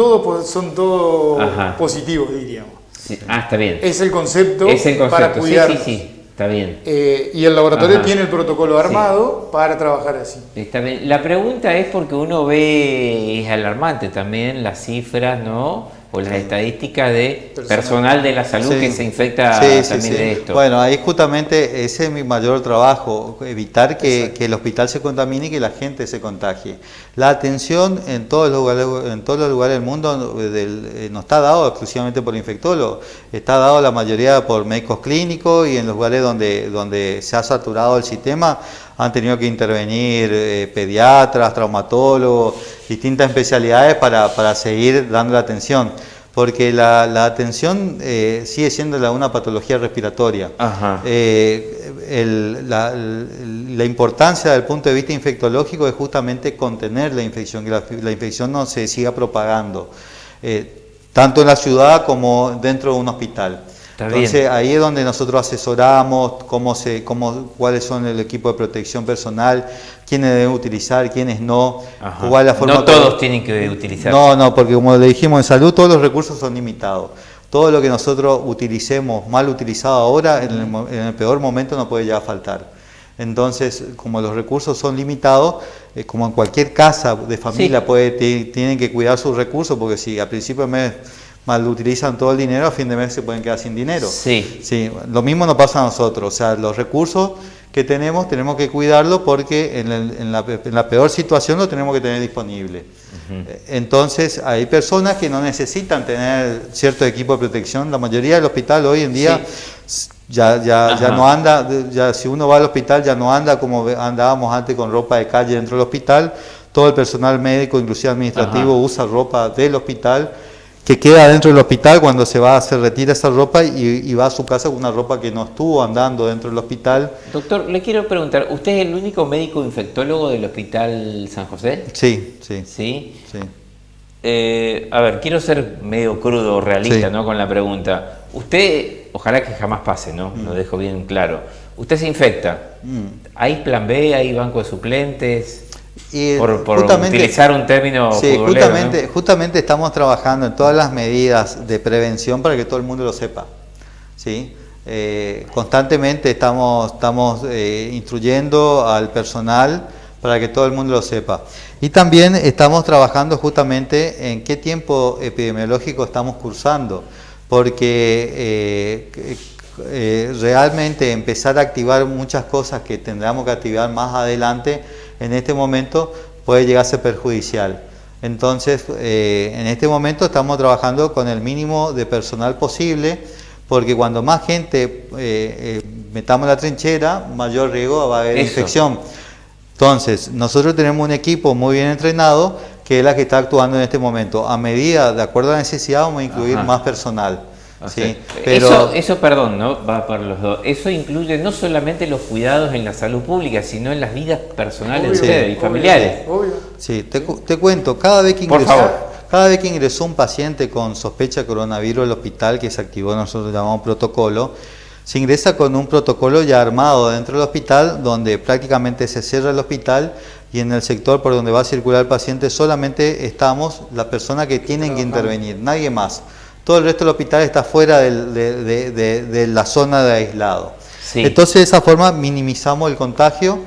C: todos positivos, diríamos.
B: Sí. Está bien.
C: Es el concepto para cuidar.
B: Sí. Está bien.
C: Y el laboratorio tiene el protocolo armado para trabajar así.
B: Está bien. La pregunta es porque uno ve, es alarmante también las cifras, ¿no?, o las estadísticas de personal de la salud que se infecta también de esto.
A: Bueno, ahí justamente ese es mi mayor trabajo, evitar que el hospital se contamine y que la gente se contagie. La atención en todos los lugares del mundo no está dado exclusivamente por infectólogos, está dado la mayoría por médicos clínicos, y en los lugares donde se ha saturado el sistema han tenido que intervenir pediatras, traumatólogos, distintas especialidades para seguir dando la atención, porque la atención sigue siendo una patología respiratoria. La importancia desde el punto de vista infectológico es justamente contener la infección, que la infección no se siga propagando, tanto en la ciudad como dentro de un hospital. Entonces ahí es donde nosotros asesoramos cuáles son el equipo de protección personal, quiénes deben utilizar, quiénes no, cuál es la forma.
B: No todos tienen que utilizar.
A: No, porque como le dijimos, en salud todos los recursos son limitados. Todo lo que nosotros utilicemos mal utilizado ahora, en el peor momento no puede llegar a faltar. Entonces, como los recursos son limitados, como en cualquier casa de familia tienen que cuidar sus recursos, porque si a principio de mes mal utilizan todo el dinero, a fin de mes se pueden quedar sin dinero. Sí, lo mismo nos pasa a nosotros, o sea, los recursos que tenemos que cuidarlos, porque en la peor situación lo tenemos que tener disponible. Entonces hay personas que no necesitan tener cierto equipo de protección. La mayoría del hospital hoy en día ya no anda, si uno va al hospital ya no anda como andábamos antes con ropa de calle dentro del hospital. Todo el personal médico, inclusive administrativo, usa ropa del hospital, que queda dentro del hospital. Cuando se retira esa ropa y va a su casa con una ropa que no estuvo andando dentro del hospital.
B: Doctor, le quiero preguntar, ¿usted es el único médico infectólogo del Hospital San José?
A: Sí.
B: A ver, quiero ser medio crudo, realista, ¿no?, con la pregunta. Usted, ojalá que jamás pase, ¿no? Lo dejo bien claro. Usted se infecta. ¿Hay plan B, hay banco de suplentes? Por utilizar un término futbolero, ¿no?
A: Justamente estamos trabajando en todas las medidas de prevención para que todo el mundo lo sepa, ¿sí? Constantemente estamos instruyendo al personal para que todo el mundo lo sepa. Y también estamos trabajando justamente en qué tiempo epidemiológico estamos cursando, porque realmente empezar a activar muchas cosas que tendremos que activar más adelante, en este momento puede llegar a ser perjudicial. Entonces, en este momento estamos trabajando con el mínimo de personal posible, porque cuando más gente metamos en la trinchera, mayor riesgo va a haber infección. Entonces, nosotros tenemos un equipo muy bien entrenado, que es la que está actuando en este momento. A medida, de acuerdo a la necesidad, vamos a incluir más personal.
B: ¿Sí? Pero eso, perdón, ¿no? Va para los dos. Eso incluye no solamente los cuidados en la salud pública, sino en las vidas personales de ustedes y familiares.
C: Obvio.
A: Sí, te cuento, cada vez que ingresó un paciente con sospecha de coronavirus al hospital, que se activó, nosotros llamamos protocolo, se ingresa con un protocolo ya armado dentro del hospital, donde prácticamente se cierra el hospital y en el sector por donde va a circular el paciente solamente estamos las personas que tienen que intervenir, nadie más. Todo el resto del hospital está fuera de la zona de aislado.
B: Sí.
A: Entonces, de esa forma minimizamos el contagio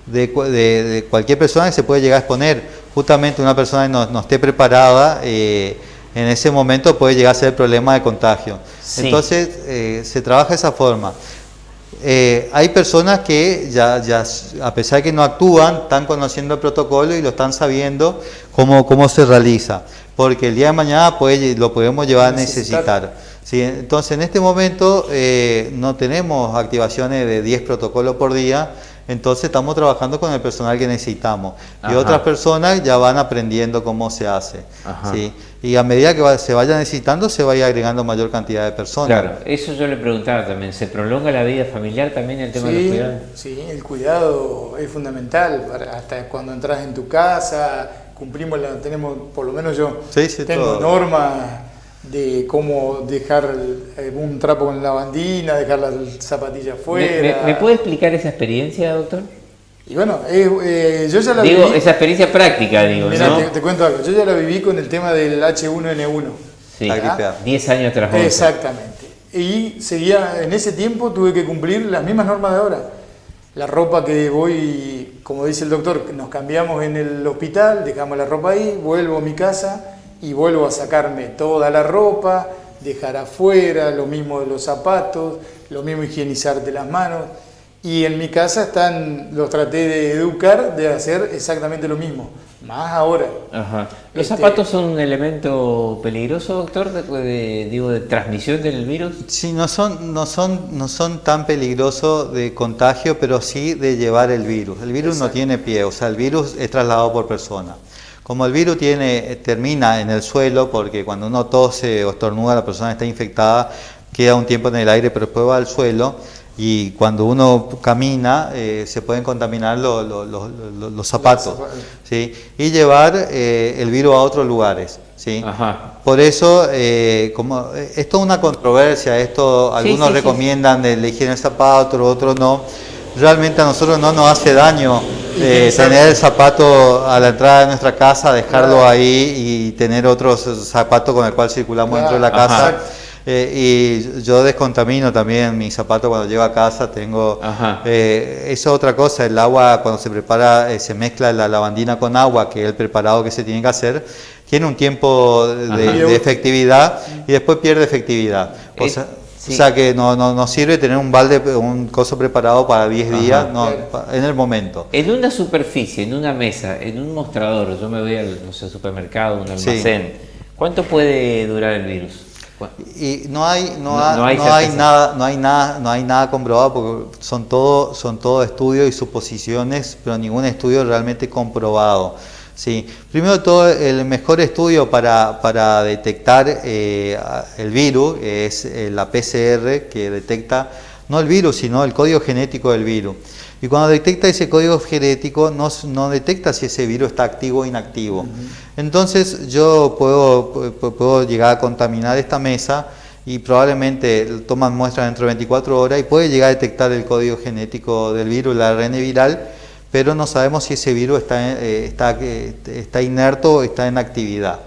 A: de cualquier persona que se puede llegar a exponer. Justamente una persona que no esté preparada, en ese momento puede llegar a ser problema de contagio.
B: Sí.
A: Entonces, se trabaja de esa forma. Hay personas que ya, a pesar de que no actúan, están conociendo el protocolo y lo están sabiendo cómo se realiza. Porque el día de mañana lo podemos llevar a necesitar. ¿Sí? Entonces, en este momento no tenemos activaciones de 10 protocolos por día. Entonces estamos trabajando con el personal que necesitamos.
B: Ajá.
A: Y otras personas ya van aprendiendo cómo se hace. ¿Sí? Y a medida que se vaya necesitando, se vaya agregando mayor cantidad de personas.
B: Claro, eso yo le preguntaba también. ¿Se prolonga la vida familiar también el tema de los cuidados?
C: Sí, el cuidado es fundamental. Hasta cuando entras en tu casa, tenemos, por lo menos yo, tengo
A: todo.
C: normas de cómo dejar un trapo con lavandina, dejar las zapatillas fuera.
B: ¿Me puede explicar esa experiencia, doctor?
C: Y bueno, yo ya la viví.
B: Esa experiencia práctica,
C: Mirá,
B: ¿no?
C: te cuento algo. Yo ya la viví con el tema del H1N1.
B: Sí,
A: La gripe A.
B: 10 años tras 11.
C: Exactamente. Y en ese tiempo tuve que cumplir las mismas normas de ahora. La ropa que voy, como dice el doctor, nos cambiamos en el hospital, dejamos la ropa ahí, vuelvo a mi casa y vuelvo a sacarme toda la ropa, dejar afuera, lo mismo de los zapatos, lo mismo higienizarte las manos. Y en mi casa los traté de educar de hacer exactamente lo mismo, más ahora.
B: Ajá. ¿Los zapatos son un elemento peligroso, doctor, de transmisión del virus?
A: Sí, no son tan peligrosos de contagio, pero sí de llevar el virus. El virus no tiene pie, o sea, el virus es trasladado por persona. Como el virus termina en el suelo, porque cuando uno tose o estornuda, la persona está infectada, queda un tiempo en el aire, pero después va al suelo, y cuando uno camina se pueden contaminar los zapatos, ¿sí? Y llevar el virus a otros lugares, ¿sí?
B: Ajá.
A: Por eso, esto es una controversia, algunos recomiendan la higiene del zapato, otros no. Realmente a nosotros no nos hace daño tener el zapato a la entrada de nuestra casa, dejarlo ahí y tener otros zapatos con el cual circulamos dentro de la casa. Y yo descontamino también mi zapato cuando llego a casa. Eso es otra cosa. El agua, cuando se prepara, se mezcla la lavandina con agua, que es el preparado que se tiene que hacer. Tiene un tiempo de efectividad y después pierde efectividad. O sea que no sirve tener un coso preparado para 10 días, en el momento.
B: En una superficie, en una mesa, en un mostrador, yo me voy al supermercado, un almacén, ¿cuánto puede durar el virus?
A: Y no hay nada comprobado, porque son todo estudios y suposiciones, pero ningún estudio realmente comprobado. Sí. Primero de todo, el mejor estudio para detectar el virus es la PCR, que detecta no el virus, sino el código genético del virus. Y cuando detecta ese código genético, no detecta si ese virus está activo o inactivo. Entonces yo puedo llegar a contaminar esta mesa y probablemente toman muestras dentro de 24 horas y puede llegar a detectar el código genético del virus, el ARN viral, pero no sabemos si ese virus está inerto o está en actividad.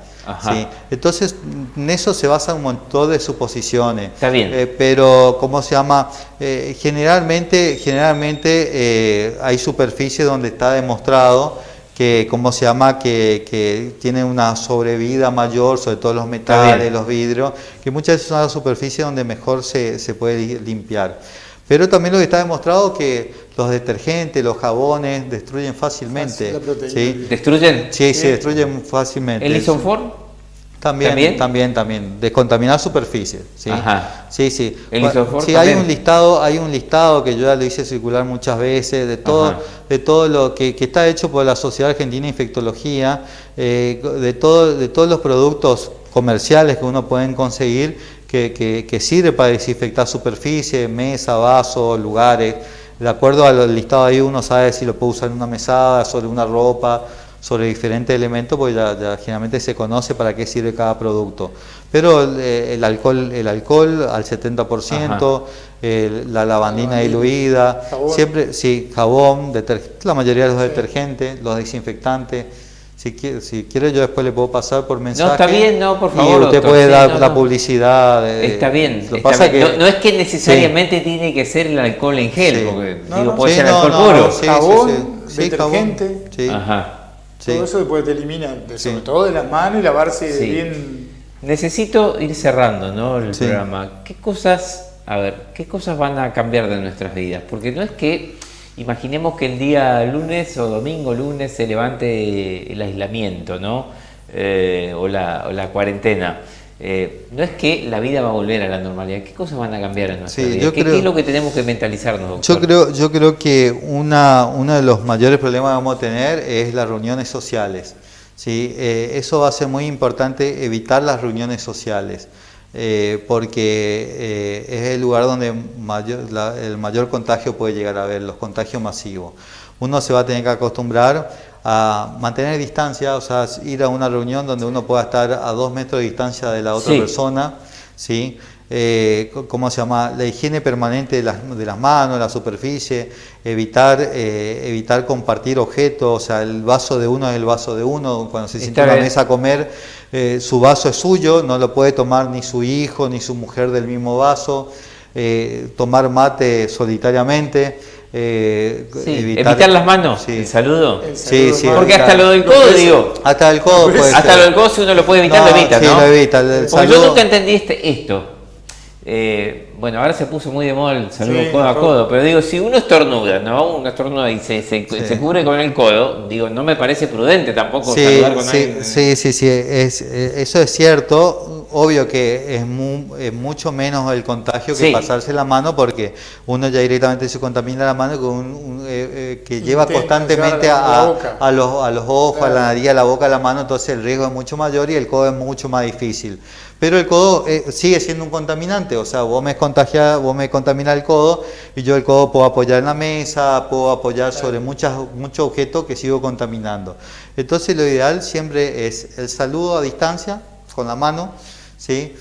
A: ¿Sí? Entonces, en eso se basa un montón de suposiciones.
B: Está bien.
A: Pero, generalmente hay superficies donde está demostrado que, que tiene una sobrevida mayor, sobre todo los metales, los vidrios, que muchas veces son las superficies donde mejor se puede limpiar. Pero también lo que está demostrado es que los detergentes, los jabones destruyen fácilmente. ¿Sí?
B: ¿Destruyen?
A: Sí, se destruyen fácilmente.
B: ¿El Isonfor?
A: También. Descontaminar superficies. ¿Sí?
B: Ajá.
A: Sí.
B: ¿El Isonfor
A: sí,
B: también?
A: hay un listado que yo ya lo hice circular muchas veces de todo lo que está hecho por la Sociedad Argentina de Infectología, de todos los productos comerciales que uno puede conseguir que sirve para desinfectar superficies, mesa, vasos, lugares. De acuerdo al listado ahí uno sabe si lo puede usar en una mesada, sobre una ropa, sobre diferentes elementos, pues ya generalmente se conoce para qué sirve cada producto. Pero el alcohol al 70%, la lavandina diluida,
C: jabón.
A: siempre, sí, jabón, la mayoría de los detergentes, los desinfectantes. Si quiere yo después le puedo pasar por mensaje.
B: No, está bien, no, por favor.
A: Y usted
B: doctor,
A: puede
B: sí,
A: dar
B: no,
A: la
B: no.
A: publicidad.
B: Está bien.
A: Lo
B: Está
A: pasa
B: bien.
A: que
B: No es que necesariamente tiene que ser el alcohol en gel,
A: Sí.
B: porque
C: No,
B: digo,
C: no.
B: puede
A: Sí,
B: ser
A: no,
B: alcohol
A: no,
B: puro.
A: sí,
C: Jabón,
A: sí,
C: detergente.
A: jabón, sí.
B: Ajá.
A: Sí.
C: Todo eso después te elimina, sobre
A: Sí.
C: todo de las manos y lavarse
B: Sí.
C: bien.
B: Necesito ir cerrando, ¿no? El
A: Sí.
B: programa. ¿Qué cosas van a cambiar de nuestras vidas? Porque no es que imaginemos que el día lunes o domingo lunes se levante el aislamiento, ¿no? O la cuarentena. No es que la vida va a volver a la normalidad. ¿Qué cosas van a cambiar en nuestra vida? ¿Qué es lo que tenemos que mentalizarnos, doctor?
A: Yo creo que uno de los mayores problemas que vamos a tener es las reuniones sociales. ¿Sí? Eso va a ser muy importante, evitar las reuniones sociales, porque es el lugar donde el mayor contagio puede llegar a haber, los contagios masivos. Uno se va a tener que acostumbrar a mantener distancia, o sea, ir a una reunión donde uno pueda estar a 2 metros de distancia de la otra persona, ¿sí? ¿Cómo se llama? La higiene permanente de las manos, la superficie, evitar compartir objetos, o sea, el vaso de uno es el vaso de uno, cuando se sienta a la mesa a comer, su vaso es suyo, no lo puede tomar ni su hijo ni su mujer del mismo vaso, tomar mate solitariamente.
B: Evitar las manos,
A: sí.
B: el saludo.
A: Sí,
B: porque hasta lo del codo, digo.
A: Hasta el codo puede
B: hasta
A: ser.
B: lo del codo, si uno lo puede evitar, lo evita,
A: sí,
B: ¿no?
A: lo evita.
B: Porque yo nunca entendí esto. Bueno, ahora se puso muy de moda el saludo codo a codo, pero digo, si uno estornuda, ¿no? Uno estornuda y se cubre con el codo, digo, no me parece prudente tampoco saludar con alguien.
A: Sí, eso es cierto. Obvio que es mucho menos el contagio que pasarse la mano, porque uno ya directamente se contamina la mano que lleva constantemente a los ojos, a la nariz, a la boca, a la mano, entonces el riesgo es mucho mayor y el codo es mucho más difícil. Pero el codo sigue siendo un contaminante, o sea, vos me contaminas el codo y yo el codo puedo apoyar en la mesa, puedo apoyar sobre muchos objetos que sigo contaminando. Entonces lo ideal siempre es el saludo a distancia, con la mano, ¿sí?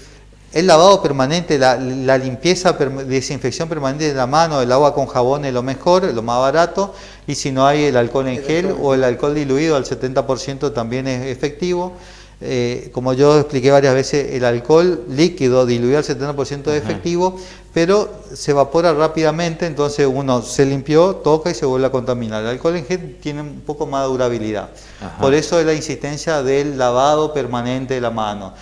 A: El lavado permanente, la limpieza, desinfección permanente de la mano, el agua con jabón es lo mejor, lo más barato, y si no hay el alcohol en gel o el alcohol diluido al 70% también es efectivo. Como yo expliqué varias veces, el alcohol líquido diluido al 70% es efectivo, pero se evapora rápidamente, entonces uno se limpió, toca y se vuelve a contaminar. El alcohol en gel tiene un poco más de durabilidad. Por eso es la insistencia del lavado permanente de la mano.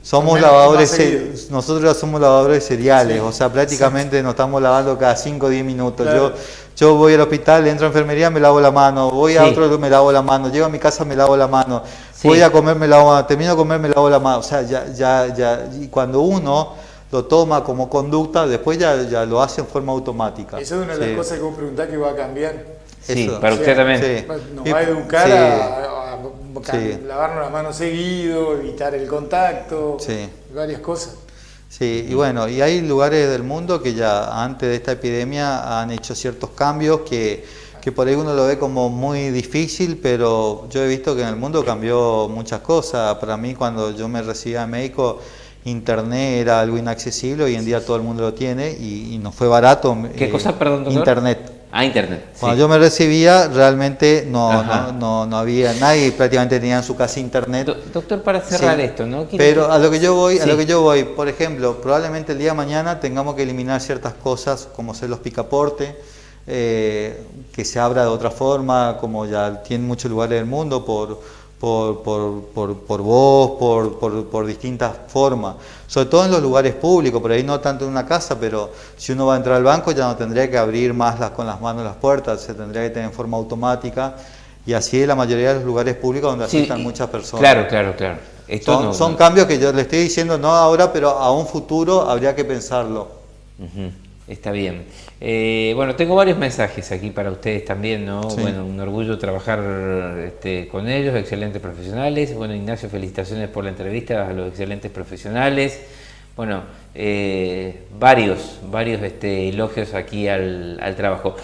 A: Somos lavadores, nosotros ya somos lavadores seriales, o sea, prácticamente nos estamos lavando cada 5 o 10 minutos.
C: Claro.
A: Yo voy al hospital, entro a enfermería, me lavo la mano, voy a otro, me lavo la mano, llego a mi casa, me lavo la mano, voy a comer, termino de comer, me lavo la mano. O sea, y cuando uno lo toma como conducta, después ya lo hace en forma automática.
C: Esa es una de las cosas que vos preguntás que va a cambiar.
B: Sí,
A: Eso.
B: para usted también.
A: Sí.
C: Nos va a educar a lavarnos las manos seguido, evitar el contacto, varias cosas.
A: Sí, y bueno, y hay lugares del mundo que ya antes de esta epidemia han hecho ciertos cambios que por ahí uno lo ve como muy difícil, pero yo he visto que en el mundo cambió muchas cosas. Para mí, cuando yo me recibía de médico, Internet era algo inaccesible, hoy en día todo el mundo lo tiene y nos fue barato.
B: ¿Qué cosa, perdón, doctor?
A: Internet.
B: Internet.
A: Cuando yo me recibía, realmente no había nadie, prácticamente tenía en su casa internet.
B: Doctor, para cerrar esto, ¿no?
A: Pero a lo que yo voy, por ejemplo, probablemente el día de mañana tengamos que eliminar ciertas cosas, como ser los picaportes, que se abra de otra forma, como ya tienen muchos lugares del mundo, por voz, por distintas formas, sobre todo en los lugares públicos, por ahí no tanto en una casa, pero si uno va a entrar al banco ya no tendría que abrir más con las manos las puertas, se tendría que tener en forma automática, y así es la mayoría de los lugares públicos donde asistan muchas personas.
B: Claro.
A: Son cambios que yo le estoy diciendo no ahora, pero a un futuro habría que pensarlo.
B: Está bien. Bueno, tengo varios mensajes aquí para ustedes también, ¿no?
A: Sí.
B: Bueno, un orgullo trabajar con ellos, excelentes profesionales. Bueno, Ignacio, felicitaciones por la entrevista a los excelentes profesionales. Bueno, varios elogios aquí al trabajo.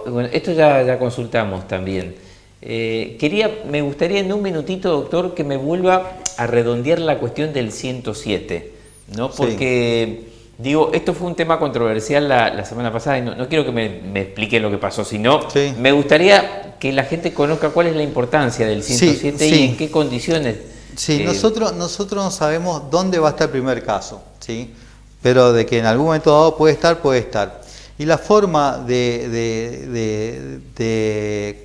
B: Bueno, esto ya consultamos también. Me gustaría en un minutito, doctor, que me vuelva a redondear la cuestión del 107, ¿no? Porque, digo, esto fue un tema controversial la semana pasada y no quiero que me explique lo que pasó, sino me gustaría que la gente conozca cuál es la importancia del 107 y en qué condiciones.
A: Sí, nosotros no sabemos dónde va a estar el primer caso, ¿sí? Pero de que en algún momento dado puede estar. Y la forma de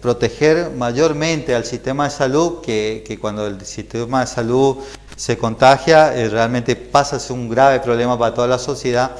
A: proteger mayormente al sistema de salud, que cuando el sistema de salud se contagia, realmente pasa a ser un grave problema para toda la sociedad,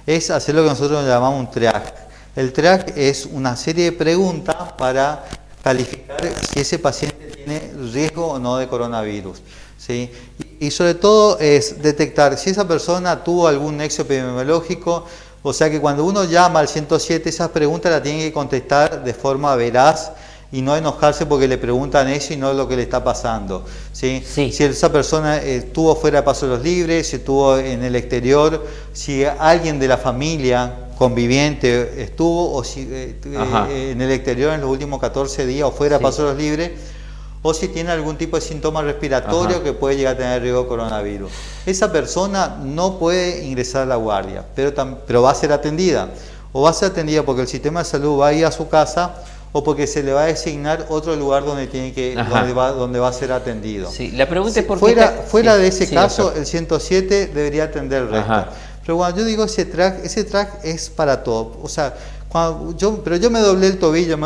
A: es hacer lo que nosotros llamamos un triage. El triage es una serie de preguntas para calificar si ese paciente tiene riesgo o no de coronavirus, ¿sí? Y sobre todo es detectar si esa persona tuvo algún nexo epidemiológico. O sea que cuando uno llama al 107, esas preguntas las tiene que contestar de forma veraz y no enojarse porque le preguntan eso y no lo que le está pasando, ¿sí? Si esa persona estuvo fuera de Paso de los Libres, si estuvo en el exterior, si alguien de la familia conviviente estuvo o si, en el exterior en los últimos 14 días o fuera de Paso de los Libres, o si tiene algún tipo de síntoma respiratorio que puede llegar a tener riesgo de coronavirus. Esa persona no puede ingresar a la guardia, pero va a ser atendida. O va a ser atendida porque el sistema de salud va a ir a su casa o porque se le va a designar otro lugar donde donde va a ser atendido.
B: Sí, la pregunta es por
A: qué fuera de ese caso, doctor, el 107 debería atender el resto. Pero cuando yo digo ese track es para todo. O sea, pero yo me doblé el tobillo,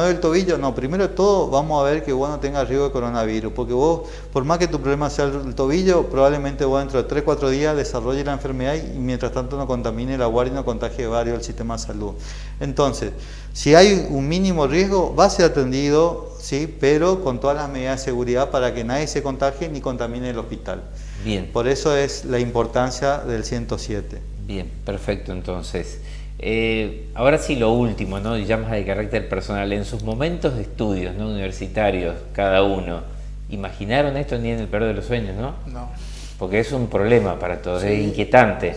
A: no, primero de todo vamos a ver que vos no tengas riesgo de coronavirus, porque vos, por más que tu problema sea el tobillo, probablemente vos dentro de 3-4 días desarrolles la enfermedad y mientras tanto no contamine la guardia y no contagie varios del sistema de salud. Entonces, si hay un mínimo riesgo, va a ser atendido, sí, pero con todas las medidas de seguridad para que nadie se contagie ni contamine el hospital.
B: Bien.
A: Por eso es la importancia del 107.
B: Bien, perfecto, entonces. Ahora sí, lo último, ¿no? Ya más de carácter personal. En sus momentos de estudios, ¿no? Universitarios, cada uno, ¿imaginaron esto ni en el peor de los sueños, no?
C: No.
B: Porque es un problema para todos, es inquietante.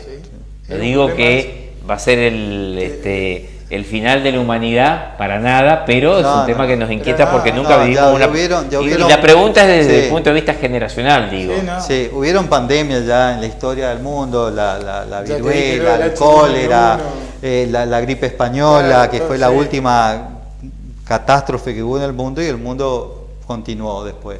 B: No digo que va a ser el final de la humanidad, para nada, pero es un tema que nos inquieta porque nunca vivimos una... Y la pregunta es desde el punto de vista generacional, digo.
A: Sí, hubieron pandemias ya en la historia del mundo, la viruela, el cólera, la gripe española, que fue la última catástrofe que hubo en el mundo y el mundo continuó después.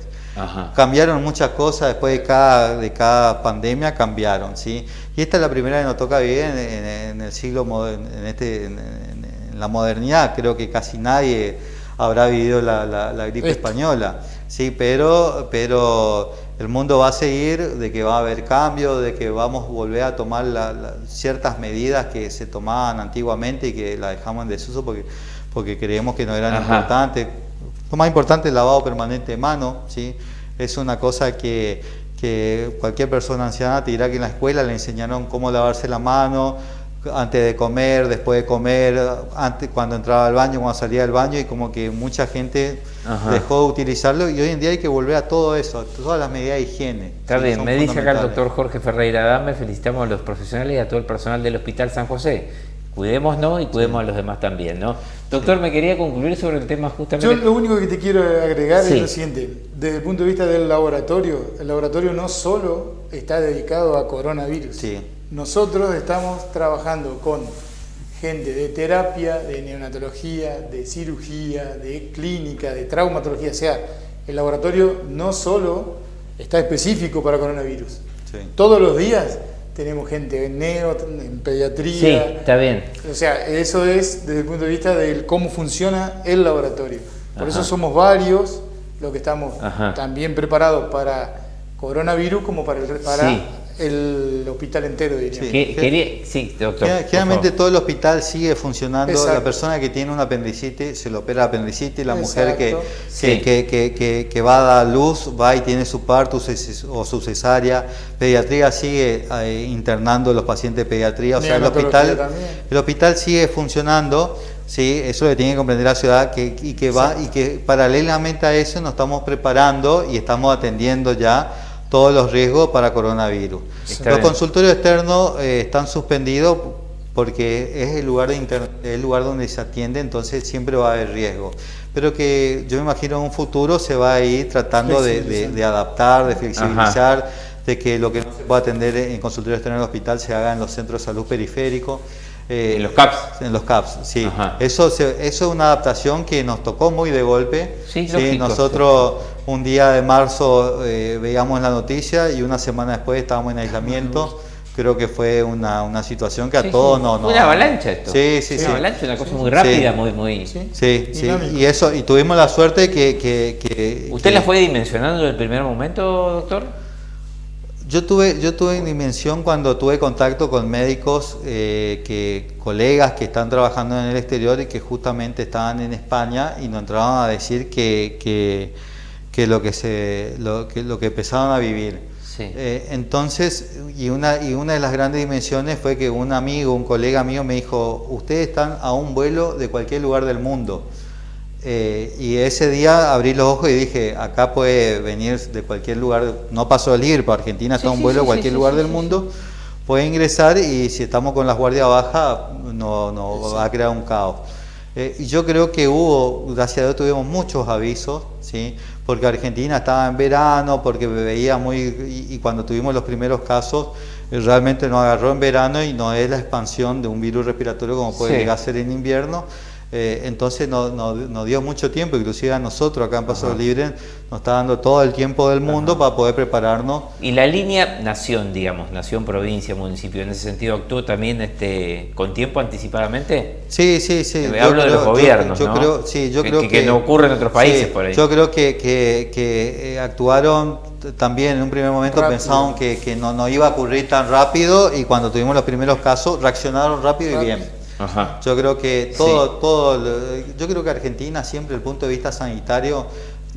A: Cambiaron muchas cosas después de cada pandemia, cambiaron, ¿sí? Y esta es la primera que nos toca vivir en el siglo moderno, en la modernidad. Creo que casi nadie habrá vivido la gripe española, ¿sí? Pero el mundo va a seguir, de que va a haber cambios, de que vamos a volver a tomar ciertas medidas que se tomaban antiguamente y que las dejamos en desuso porque creemos que no eran importantes. Lo más importante es el lavado permanente de manos, ¿sí? Es una cosa que cualquier persona anciana te dirá que en la escuela le enseñaron cómo lavarse la mano antes de comer, después de comer, antes, cuando entraba al baño, cuando salía del baño, y como que mucha gente dejó de utilizarlo y hoy en día hay que volver a todo eso, a todas las medidas de higiene.
B: Está bien, me dice acá el doctor Jorge Ferreira Adame, felicitamos a los profesionales y a todo el personal del Hospital San José. Cuidémonos y cuidemos a los demás también, ¿no? Doctor, me quería concluir sobre el tema justamente...
C: Yo lo único que te quiero agregar es lo siguiente. Desde el punto de vista del laboratorio, el laboratorio no solo está dedicado a coronavirus. Nosotros estamos trabajando con gente de terapia, de neonatología, de cirugía, de clínica, de traumatología. O sea, el laboratorio no solo está específico para coronavirus. Todos los días tenemos gente en en pediatría.
B: Sí, está bien.
C: O sea, eso es desde el punto de vista de cómo funciona el laboratorio. Por eso somos varios los que estamos también preparados para coronavirus como para el hospital entero, diría.
B: Doctor.
A: Generalmente todo el hospital sigue funcionando. La persona que tiene una apendicitis, se le opera la apendicitis, la mujer que va a dar luz, va y tiene su parto o su cesárea. Pediatría sigue internando a los pacientes de pediatría. O sea, el hospital sigue funcionando. Sí, eso le tiene que comprender la ciudad y que paralelamente a eso nos estamos preparando y estamos atendiendo ya todos los riesgos para coronavirus. Los consultorios externos están suspendidos porque es el lugar donde se atiende, entonces siempre va a haber riesgo. pero que yo me imagino en un futuro se va a ir tratando de adaptar, de flexibilizar, ajá, de que lo que no se pueda atender en consultorio externo del hospital se haga en los centros de salud periféricos.
B: En los CAPS.
A: En los CAPS, sí. Eso es una adaptación que nos tocó muy de golpe.
B: Sí,
A: ¿sí? Nosotros un día de marzo veíamos la noticia y una semana después estábamos en aislamiento. Creo que fue una situación que a todos nos...
B: Fue una avalancha esto.
A: Sí.
B: Una avalancha, una cosa muy rápida, muy...
A: Sí. Y tuvimos la suerte que
B: ¿Usted la fue dimensionando desde el primer momento, doctor?
A: Yo tuve en dimensión cuando tuve contacto con médicos, colegas que están trabajando en el exterior y que justamente estaban en España y nos entraban a decir que lo que empezaron a vivir.
B: Sí.
A: Entonces, y una de las grandes dimensiones fue que un colega mío me dijo, ustedes están a un vuelo de cualquier lugar del mundo. Y ese día abrí los ojos y dije, acá puede venir de cualquier lugar, no pasó el ir, para Argentina está un vuelo de cualquier lugar del mundo, puede ingresar y si estamos con las guardias bajas no va a crear un caos. Y yo creo que gracias a Dios tuvimos muchos avisos, ¿sí? Porque Argentina estaba en verano, porque veía y cuando tuvimos los primeros casos, realmente nos agarró en verano y no es la expansión de un virus respiratorio como puede llegar a ser en invierno. Entonces nos dio mucho tiempo, inclusive a nosotros acá en Paso Libre nos está dando todo el tiempo del mundo para poder prepararnos.
B: Y la línea nación, digamos, nación, provincia, municipio, en ese sentido actuó también con tiempo anticipadamente.
A: Sí.
B: Hablo de los gobiernos,
A: yo
B: ¿no?
A: creo
B: que no ocurre en otros países por ahí.
A: Yo creo que actuaron también en un primer momento rápido. Pensaban que no iba a ocurrir tan rápido y cuando tuvimos los primeros casos reaccionaron rápido y bien.
B: Ajá.
A: Yo creo que yo creo que Argentina siempre desde el punto de vista sanitario,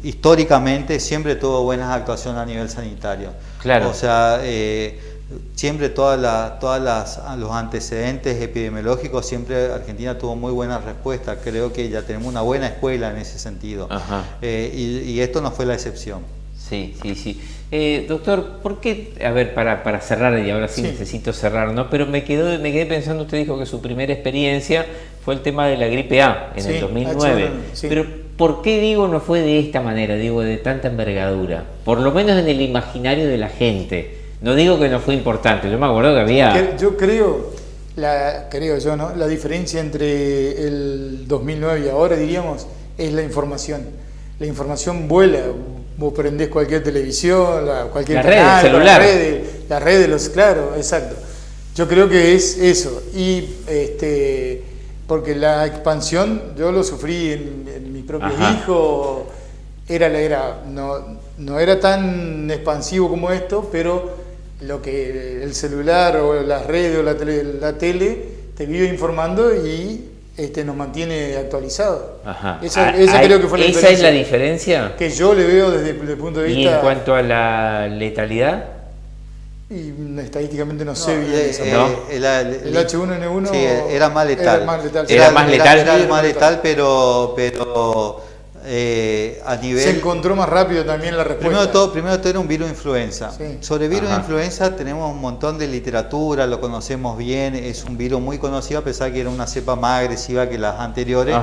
A: históricamente siempre tuvo buenas actuaciones a nivel sanitario.
B: Claro.
A: O sea, siempre los antecedentes epidemiológicos, siempre Argentina tuvo muy buena respuesta. Creo que ya tenemos una buena escuela en ese sentido.
B: Ajá.
A: Y esto no fue la excepción.
B: Sí. Doctor, ¿por qué? A ver, para cerrar, y ahora sí necesito cerrar, ¿no? Pero me quedé pensando, usted dijo que su primera experiencia fue el tema de la gripe A en el 2009. Pero ¿por qué no fue de esta manera, de tanta envergadura? Por lo menos en el imaginario de la gente. No digo que no fue importante, yo me acuerdo que había...
C: Yo creo, ¿no? La diferencia entre el 2009 y ahora, diríamos, es la información. La información vuela. Vos prendés cualquier televisión, cualquier canal,
B: celular.
C: las redes, claro, exacto. Yo creo que es eso. Y porque la expansión, yo lo sufrí en mis propios hijos, no era tan expansivo como esto, pero lo que el celular o las redes o la tele te vive informando y nos mantiene actualizados. Esa creo que fue la diferencia.
B: ¿Esa es la diferencia?
C: Que yo le veo desde el punto de vista...
B: ¿Y en cuanto a la letalidad?
C: Y estadísticamente no sé bien.
A: El
C: H1N1
A: era más letal.
B: Era más letal,
A: pero a nivel...
C: Se encontró más rápido también la respuesta.
A: Primero todo era un virus influenza. Sí. Sobre virus influenza tenemos un montón de literatura, lo conocemos bien, es un virus muy conocido a pesar de que era una cepa más agresiva que las anteriores.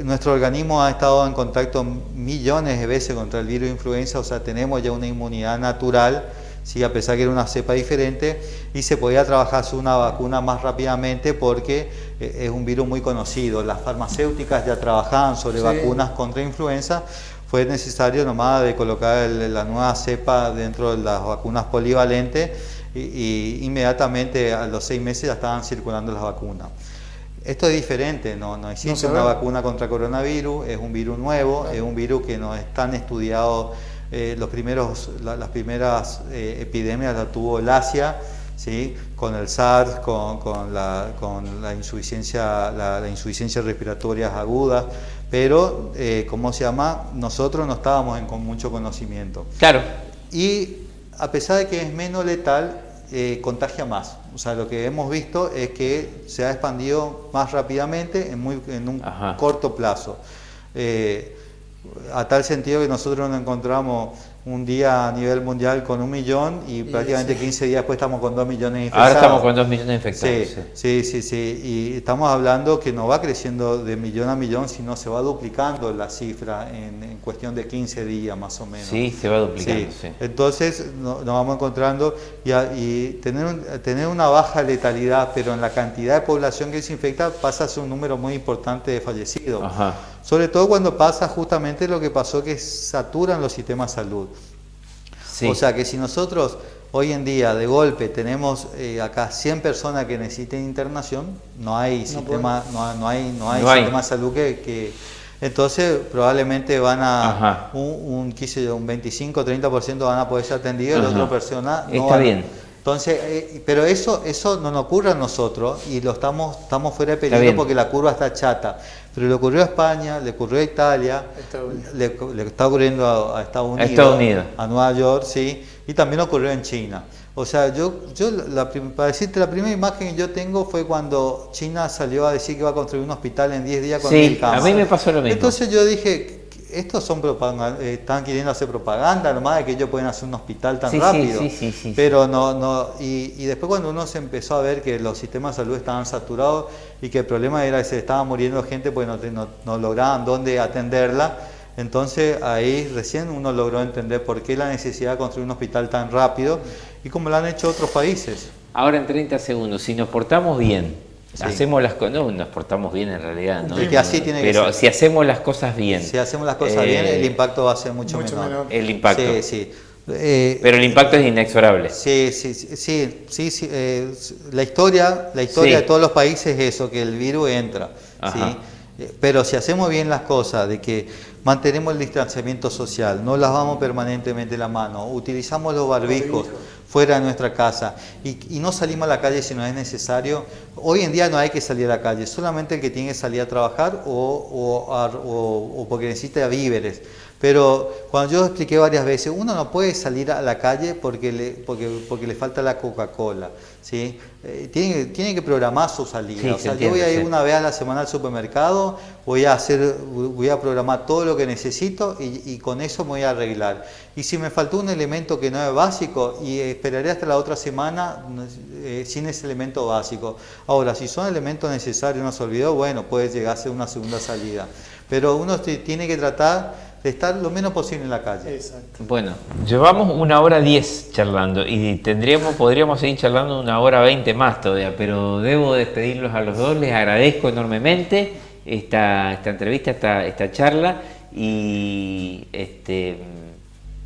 A: Nuestro organismo ha estado en contacto millones de veces contra el virus influenza, o sea, tenemos ya una inmunidad natural, ¿sí? A pesar que era una cepa diferente, y se podía trabajarse una vacuna más rápidamente porque es un virus muy conocido. Las farmacéuticas ya trabajaban sobre vacunas contra influenza. Fue necesario nomás de colocar la nueva cepa dentro de las vacunas polivalentes y inmediatamente a los 6 meses ya estaban circulando las vacunas. Esto es diferente, no existe una vacuna contra coronavirus, es un virus nuevo, es un virus que no es tan estudiado. Las primeras epidemias las tuvo el Asia, ¿sí? Con el SARS, con la insuficiencia respiratoria aguda, pero nosotros no estábamos con mucho conocimiento.
B: Claro.
A: Y a pesar de que es menos letal, contagia más. O sea, lo que hemos visto es que se ha expandido más rápidamente en un corto plazo. a tal sentido que nosotros nos encontramos un día a nivel mundial con 1 millón y prácticamente 15 días después estamos con 2 millones infectados.
B: Ahora estamos con 2 millones infectados.
A: Sí. Y estamos hablando que no va creciendo de millón a millón, sino se va duplicando la cifra en cuestión de 15 días más o menos.
B: Sí, se va duplicando. Sí.
A: Entonces nos vamos encontrando y tener una baja letalidad, pero en la cantidad de población que se infecta pasa a ser un número muy importante de fallecidos.
B: Ajá.
A: Sobre todo cuando pasa justamente lo que pasó, que saturan los sistemas de salud. Sí. O sea que si nosotros hoy en día de golpe tenemos acá 100 personas que necesiten internación, no hay sistema de salud que entonces probablemente van a un 25-30% van a poder ser atendidos y la otra persona no.
B: Está bien.
A: Entonces, pero eso no nos ocurre a nosotros y lo estamos fuera de peligro porque la curva está chata. Pero le ocurrió a España, le ocurrió a Italia, le está ocurriendo a Estados Unidos, a Nueva York, sí, y también ocurrió en China. O sea, para decirte, la primera imagen que yo tengo fue cuando China salió a decir que iba a construir un hospital en 10 días con el cáncer.
B: A mí me pasó lo mismo.
A: Entonces yo dije, estos son propaganda, están queriendo hacer propaganda nomás de que ellos pueden hacer un hospital tan rápido.
B: Sí.
A: Pero y después cuando uno se empezó a ver que los sistemas de salud estaban saturados y que el problema era que se estaba muriendo gente porque no lograban dónde atenderla, entonces ahí recién uno logró entender por qué la necesidad de construir un hospital tan rápido y como lo han hecho otros países.
B: Ahora en 30 segundos, si nos portamos bien, hacemos las cosas, no nos portamos bien en realidad, ¿no?
A: Que así tiene que ser.
B: Pero si hacemos las cosas bien.
A: Si hacemos las cosas bien, el impacto va a ser mucho menor.
B: El impacto.
A: Sí.
B: Pero el impacto es inexorable.
A: Sí. La historia de todos los países es eso, que el virus entra. ¿Sí? Pero si hacemos bien las cosas, de que mantenemos el distanciamiento social, no lavamos permanentemente la mano, utilizamos los barbijos fuera de nuestra casa y no salimos a la calle si no es necesario. Hoy en día no hay que salir a la calle, solamente el que tiene que salir a trabajar o porque necesita víveres. Pero cuando yo expliqué varias veces, uno no puede salir a la calle porque le falta la Coca-Cola, ¿sí? Tiene que programar su salida. Yo voy a ir una vez a la semana al supermercado, voy a programar todo lo que necesito y con eso me voy a arreglar. Y si me faltó un elemento que no es básico, y esperaré hasta la otra semana sin ese elemento básico. Ahora, si son elementos necesarios, no se olvidó, bueno, puede llegar a ser una segunda salida. Pero uno tiene que tratar de estar lo menos posible en la calle.
B: Exacto. Bueno, llevamos 1:10 charlando y podríamos seguir charlando 1:20 más todavía, pero debo despedirlos a los dos. Les agradezco enormemente esta entrevista, esta charla y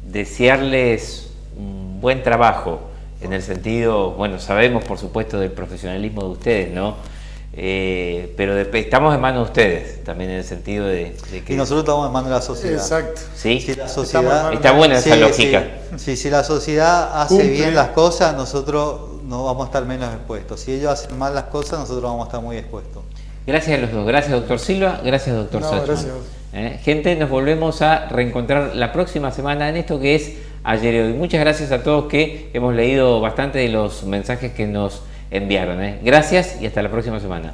B: desearles un buen trabajo en el sentido, bueno, sabemos por supuesto del profesionalismo de ustedes, ¿no? Pero estamos en manos de ustedes, también en el sentido de que...
A: Y nosotros estamos en manos de la sociedad.
C: Exacto.
B: ¿Sí?
A: Si la sociedad,
B: está buena esa lógica.
A: Si la sociedad hace bien las cosas, nosotros no vamos a estar menos expuestos. Si ellos hacen mal las cosas, nosotros vamos a estar muy expuestos.
B: Gracias a los dos. Gracias, doctor Silva. Gracias, doctor Sachman.
C: Gracias.
B: Gente, nos volvemos a reencontrar la próxima semana en esto que es Ayer y Hoy. Muchas gracias a todos que hemos leído bastante de los mensajes que nos enviaron. Gracias y hasta la próxima semana.